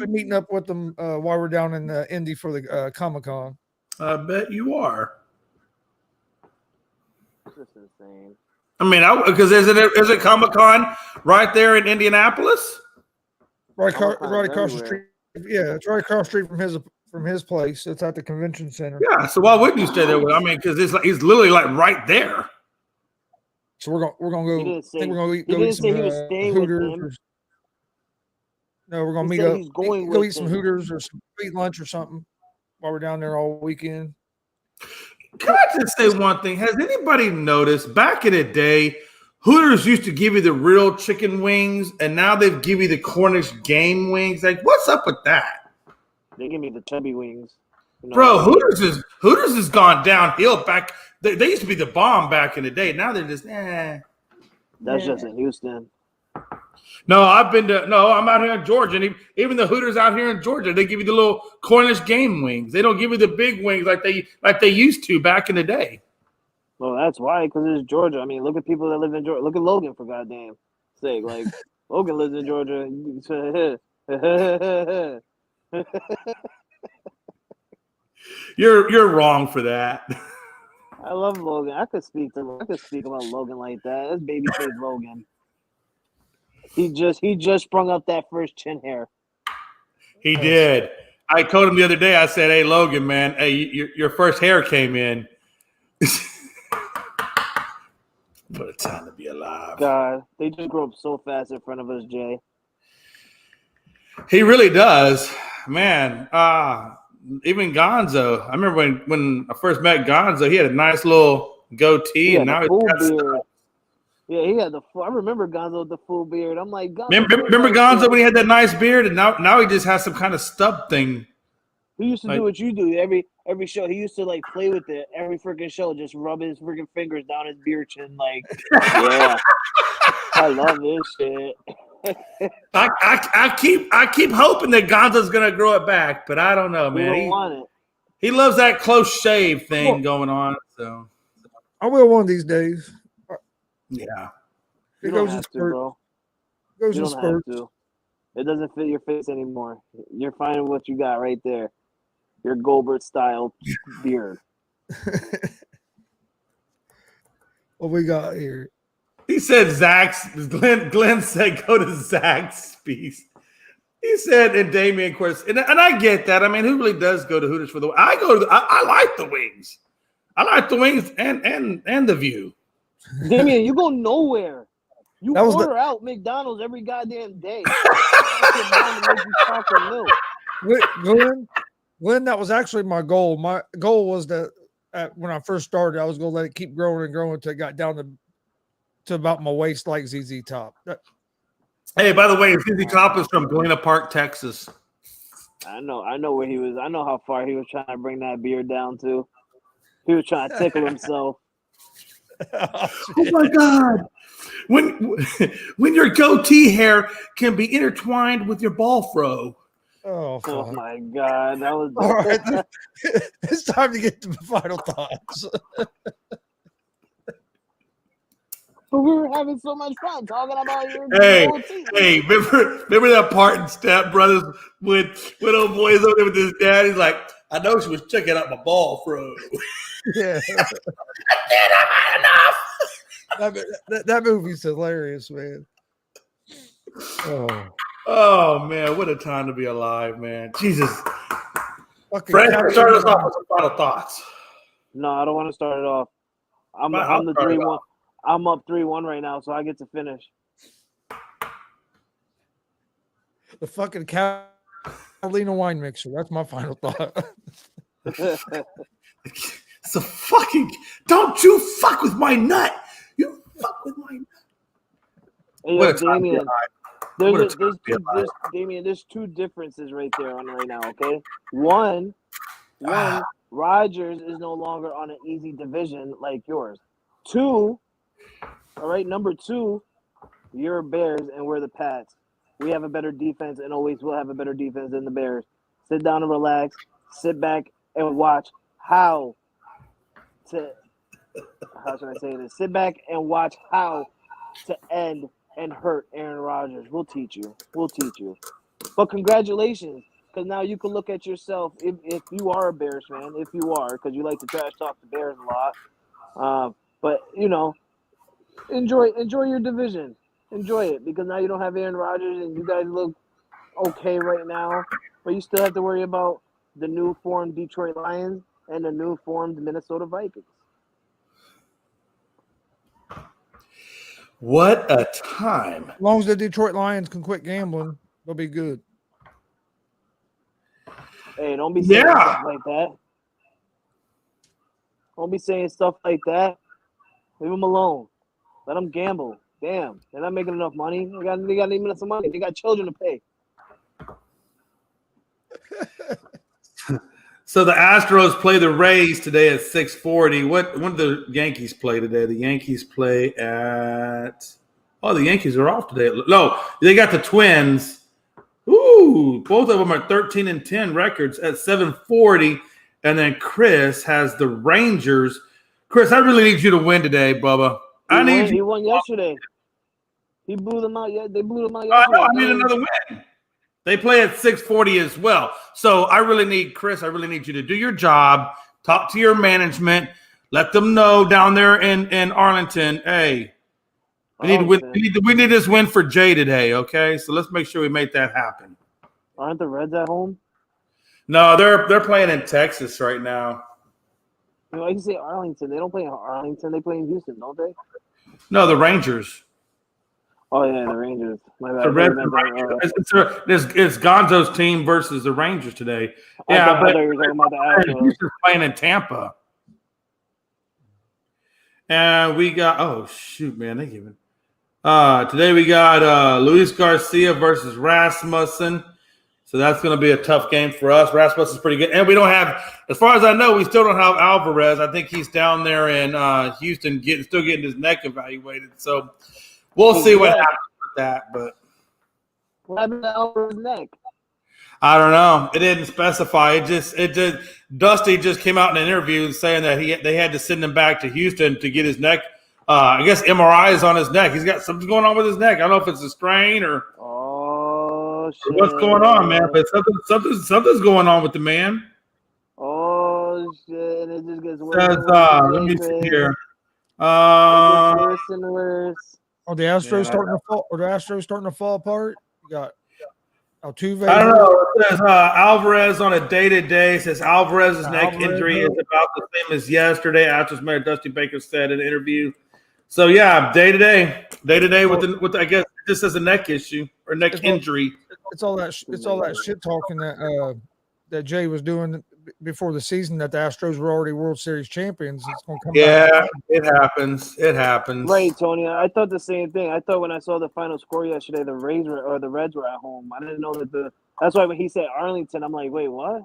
meeting up with them while we're down in Indy for the Comic-Con. I bet you are. This is insane. I mean, because is it Comic-Con right there in Indianapolis? Right across the street. Yeah, it's right across the street from his place. It's at the convention center. Yeah. So why wouldn't you stay there? I mean, because he's literally like right there. So we're gonna go. I think we're gonna go eat some Hooters. No, we're gonna meet up. Go eat some Hooters or some sweet lunch or something while we're down there all weekend. Can I just say one thing? Has anybody noticed back in the day, Hooters used to give you the real chicken wings, and now they've give you the Cornish game wings? Like, what's up with that? They give me the chubby wings. You know, Bro, Hooters has gone downhill back. They used to be the bomb back in the day. Now they're just That's just in Houston. No, I'm out here in Georgia, and even the Hooters out here in Georgia, they give you the little Cornish game wings. They don't give you the big wings like they used to back in the day. Well, that's why, because it's Georgia. I mean, look at people that live in Georgia. Look at Logan, for goddamn sake. Like, Logan lives in Georgia. You're wrong for that. I love Logan. I could speak about Logan like that. That's babyface Logan. He just sprung up that first chin hair. He did. I told him the other day. I said, "Hey, Logan, man, hey, your first hair came in." What a time to be alive! God, they just grow up so fast in front of us, Jay. He really does, man. Even Gonzo. I remember when I first met Gonzo, he had a nice little goatee, and now he's got beard. Yeah, he had I remember Gonzo with the full beard. I'm like, Gonzo. Remember Gonzo when he had that nice beard, and now he just has some kind of stub thing. He used to do what you do every show. He used to like play with it every freaking show, just rub his freaking fingers down his beard chin. Like, yeah, I love this shit. I keep hoping that Gonzo's gonna grow it back, but I don't know, man. He loves that close shave thing going on. So I will one of these days. Yeah, it goes in spurts. Bro. You don't have to. It doesn't fit your face anymore. You're fine with what you got right there. Your Goldberg style beard. What we got here? He said Glenn said go to Zaxby's. He said, and Damien, of course, and I get that. I mean, who really does go to Hooters for the? I like the wings. I like the wings and the view. Damian, you go nowhere. You order out McDonald's every goddamn day. Glenn, that was actually my goal. My goal was that when I first started, I was going to let it keep growing and growing until it got down to about my waist, like ZZ Top. Hey, by the way, ZZ Top is from Galena Park, Texas. I know where he was. I know how far he was trying to bring that beard down to. He was trying to tickle himself. Oh my God! When your goatee hair can be intertwined with your ball fro. Oh my God! That was all right. It's time to get to the final thoughts. But we were having so much fun talking about your goatee. Hey! Remember that part in Step Brothers when old boy's over there with his dad? He's like, I know she was checking out my ball fro. Yeah. I've had enough. That movie's hilarious, man. Oh, Oh man, what a time to be alive, man. Jesus. fucking Fred, start us off Carolina. with some final thoughts. No, I don't want to start it off. I'm I'll the start it 3-1. off. I'm up 3-1 right now, so I get to finish. The fucking Carolina wine mixer. That's my final thought. So fucking don't you fuck with my nut. You fuck with my nut. Hey, What yo, a time to be Damien. alive. What a time to be alive. Damien, there's two differences right there on right now, okay? One, Rogers is no longer on an easy division like yours. Two, all right, number two, you're Bears and we're the Pats. We have a better defense and always will have a better defense than the Bears. Sit down and relax, sit back and watch how should I say this? Sit back and watch how to end and hurt Aaron Rodgers. We'll teach you. We'll teach you. But congratulations, because now you can look at yourself if you are a Bears fan, if you are, because you like to trash talk the Bears a lot. But you know, enjoy your division. Enjoy it because now you don't have Aaron Rodgers and you guys look okay right now. But you still have to worry about the new formed Detroit Lions and the new formed Minnesota Vikings. What a time. As long as the Detroit Lions can quit gambling, they'll be good. Hey, don't be saying stuff like that. Don't be saying stuff like that. Leave them alone. Let them gamble. Damn, they're not making enough money. They got enough money. They got children to pay. So the Astros play the Rays today at 6:40. When do the Yankees play today? The Yankees play at the Yankees are off today. No, they got the Twins. Ooh, both of them are 13-10 records at 7:40. And then Chris has the Rangers. Chris, I really need you to win today, Bubba. He won yesterday. He blew them out. Yeah, they blew them out I yesterday. know. I need another win. They play at 6:40 as well. So I really need you to do your job. Talk to your management. Let them know down there in Arlington. Hey, we need to win. We need this win for Jay today. Okay, so let's make sure we make that happen. Aren't the Reds at home? No, they're playing in Texas right now. You know, I can say Arlington. They don't play in Arlington. They play in Houston, don't they? No, the Rangers. Oh yeah, the Rangers. My bad. The Rangers. It's Gonzo's team versus the Rangers today. Yeah, I thought you were talking about the Astros. Houston's playing in Tampa. And we got they giving. Today we got Luis Garcia versus Rasmussen. So that's going to be a tough game for us. Rasmussen's pretty good. And we don't have, as far as I know, we still don't have Alvarez. I think he's down there in Houston still getting his neck evaluated. So we'll see what happens with that. But what happened to Alvarez's neck? I don't know. It didn't specify. Dusty just came out in an interview saying that they had to send him back to Houston to get his neck. I guess MRI is on his neck. He's got something going on with his neck. I don't know if it's a strain or what's going on, man. But something's going on with the man. Oh shit! And it just gets worse. Let me see here. Worse and worse. Are the Astros starting to fall? Are the Astros starting to fall apart? You got Altuve. I don't know. It says Alvarez on a day-to-day. It says Alvarez's neck injury is about the same as yesterday. Astros Mayor Dusty Baker said in an interview. So yeah, day-to-day with I guess it just says a neck issue or neck injury. It's all that shit talking that Jay was doing before the season that the Astros were already World Series champions. It's going to come back. It happens. It happens. Right, Tony. I thought the same thing. I thought when I saw the final score yesterday, the Reds were at home. I didn't know that that's why when he said Arlington, I'm like, wait, what?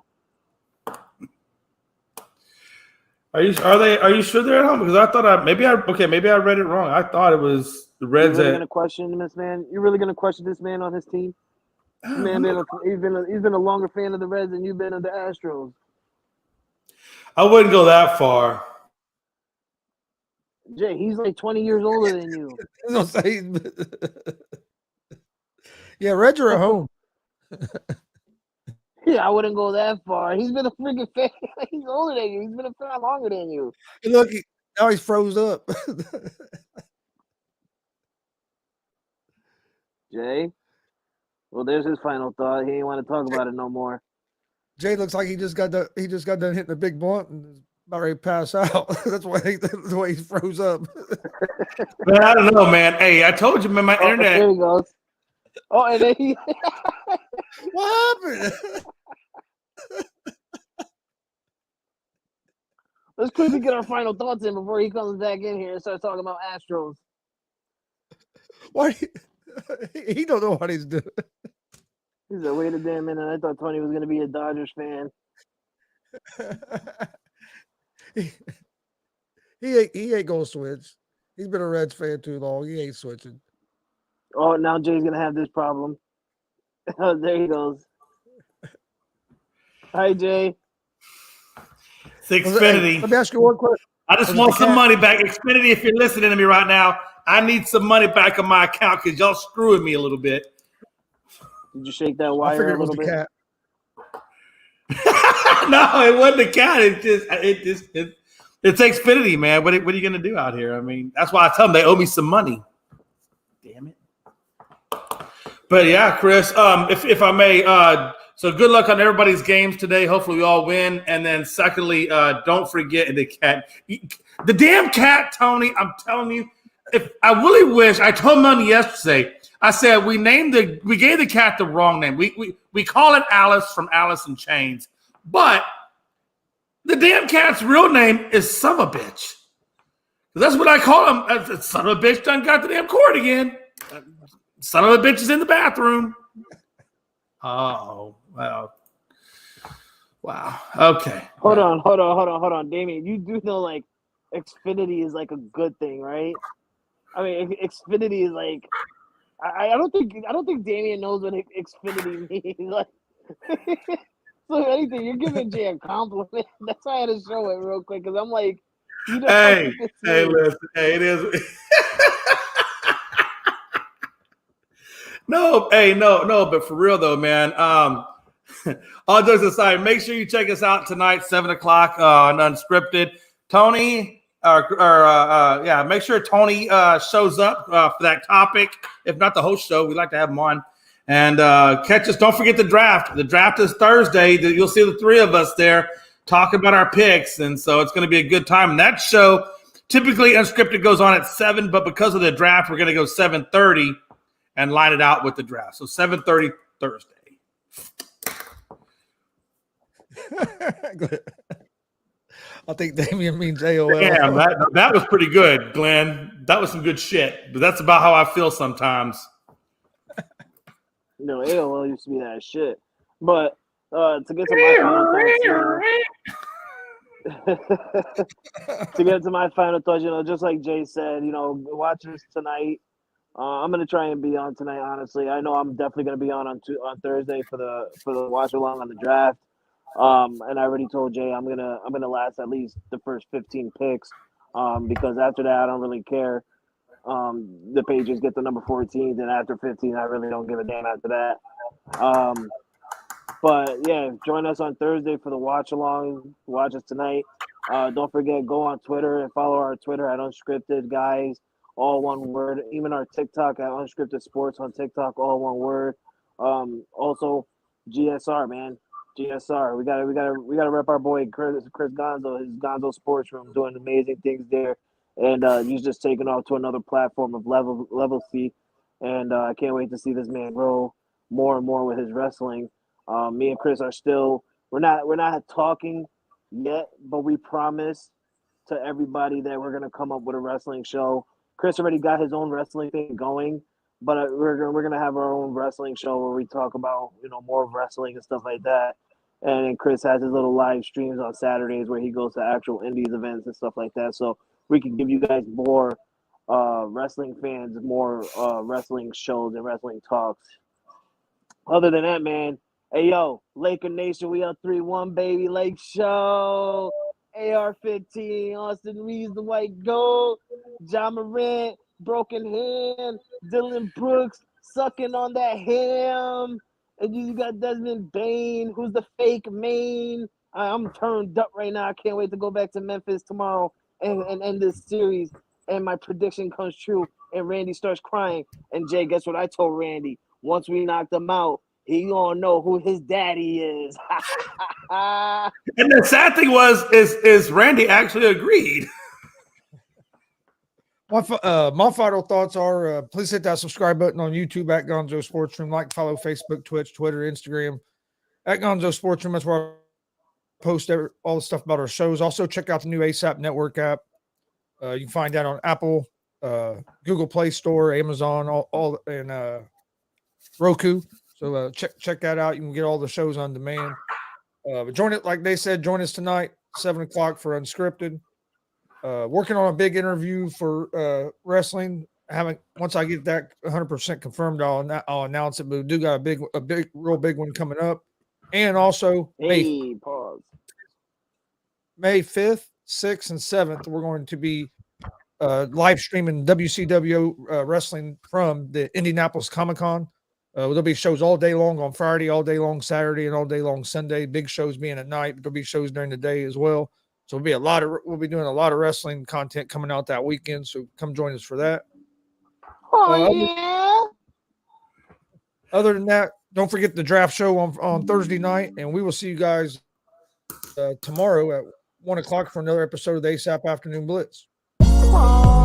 Are you sure they're at home? Because I thought maybe I read it wrong. I thought it was the Reds. You're really gonna question this man? You're really gonna question this man on his team? This man he's been a longer fan of the Reds than you've been of the Astros. I wouldn't go that far. Jay, he's like 20 years older than you. Yeah, Reds are at home. Yeah, I wouldn't go that far. He's been a freaking fan. He's older than you. He's been a fan longer than you. Look, now he's froze up. Jay. Well, there's his final thought. He ain't want to talk about it no more. Jay looks like he just got done hitting a big blunt and is about ready to pass out. That's why the way he froze up. Man, I don't know, man. Hey, I told you, man, my There internet. he goes. Oh, and then he. What happened? Let's quickly get our final thoughts in before he comes back in here and starts talking about Astros. Why? He don't know what he's doing. He said, "Wait a damn minute! I thought Tony was going to be a Dodgers fan." he ain't gonna switch. He's been a Reds fan too long. He ain't switching. Oh, now Jay's going to have this problem. Oh, there he goes. Hi, Jay. It's Hey, Xfinity. let me ask you one question. I just Was want the some cat- money back. Xfinity, if you're listening to me right now, I need some money back on my account because y'all screwing me a little bit. Did you shake that I wire figured a it was little the bit? cat. No, it wasn't the cat. It's Xfinity, man. What are you gonna do out here? I mean, that's why I tell them they owe me some money. Damn it. But yeah, Chris, if I may, so good luck on everybody's games today. Hopefully we all win. And then secondly, don't forget the cat. The damn cat, Tony, I'm telling you, if I really wish, I told Money yesterday, I said we gave the cat the wrong name. We call it Alice from Alice in Chains. But the damn cat's real name is Son of a Bitch. That's what I call him. Son of a bitch done got the damn cord again. Son of a bitch is in the bathroom. Oh, well. Wow. Okay. Hold on, Damien. You do know like Xfinity is like a good thing, right? I mean, Xfinity is like I don't think Damien knows what Xfinity means. Like, so if anything, you're giving Jay a compliment. That's why I had to show it real quick because I'm like, you know, Hey, what this hey, means. listen. Hey, it is. No, but for real though, man. All jokes aside, make sure you check us out tonight, 7:00 on Unscripted. Tony, make sure Tony shows up for that topic. If not the host show, we'd like to have him on. And catch us. Don't forget the draft. The draft is Thursday. You'll see the three of us there talking about our picks, and so it's going to be a good time. And that show, typically Unscripted goes on at 7, but because of the draft, we're going to go 7:30 and line it out with the draft. So 7:30 Thursday. I think Damien means AOL. Damn, that was pretty good, Glenn. That was some good shit. But that's about how I feel sometimes. No, AOL used to be that shit. But to get to my final thoughts, just like Jay said, watch this tonight. I'm gonna try and be on tonight. Honestly, I know I'm definitely gonna be on Thursday for the watch along on the draft. And I already told Jay I'm gonna last at least the first 15 picks. Because after that I don't really care. The Patriots get the number 14, and after 15 I really don't give a damn after that. But yeah, join us on Thursday for the watch along. Watch us tonight. Don't forget, go on Twitter and follow our Twitter at Unscripted Guys, all one word. Even our TikTok at Unscripted Sports on TikTok, all one word. Also, GSR, man, GSR. We gotta rep our boy Chris Gonzo, his Gonzo Sports Room, doing amazing things there, and he's just taking off to another platform of level C, and I can't wait to see this man grow more and more with his wrestling. Me and Chris are still we're not talking yet, but we promise to everybody that we're gonna come up with a wrestling show. Chris already got his own wrestling thing going, but we're gonna have our own wrestling show where we talk about more of wrestling and stuff like that. And then Chris has his little live streams on Saturdays where he goes to actual indies events and stuff like that. So we can give you guys more wrestling fans, more wrestling shows and wrestling talks. Other than that, man, hey, yo, Laker Nation, we up 3-1, baby. Lake Show, AR-15, Austin Reeves, the white gold, John Morant, broken hand, Dylan Brooks sucking on that ham, and you got Desmond Bain, who's the fake main. I'm turned up right now. I can't wait to go back to Memphis tomorrow and end this series, and my prediction comes true. and Randy starts crying. And Jay, guess what I told Randy? Once we knocked him out, he gonna know who his daddy is. And the sad thing is Randy actually agreed. My final thoughts are please hit that subscribe button on YouTube at Gonzo Sports Room. Like, follow Facebook, Twitch, Twitter, Instagram at Gonzo Sports Room. That's where I post all the stuff about our shows. Also, check out the new ASAP Network app. You can find that on Apple, Google Play Store, Amazon, all and Roku. So check that out. You can get all the shows on demand. But join it, like they said, join us tonight, 7:00 for Unscripted. Working on a big interview for wrestling. Once I get that 100% confirmed, I'll announce it. But we do got a real big one coming up, and also Hey, pause. May 5th, 6th, and 7th, we're going to be live streaming WCW wrestling from the Indianapolis Comic-Con. There'll be shows all day long on Friday, all day long Saturday, and all day long Sunday. Big shows being at night, but there'll be shows during the day as well. So we'll be doing a lot of wrestling content coming out that weekend. So come join us for that. Oh, yeah. Other than that, don't forget the draft show on Thursday night, and we will see you guys tomorrow at 1:00 for another episode of the ASAP Afternoon Blitz. Aww.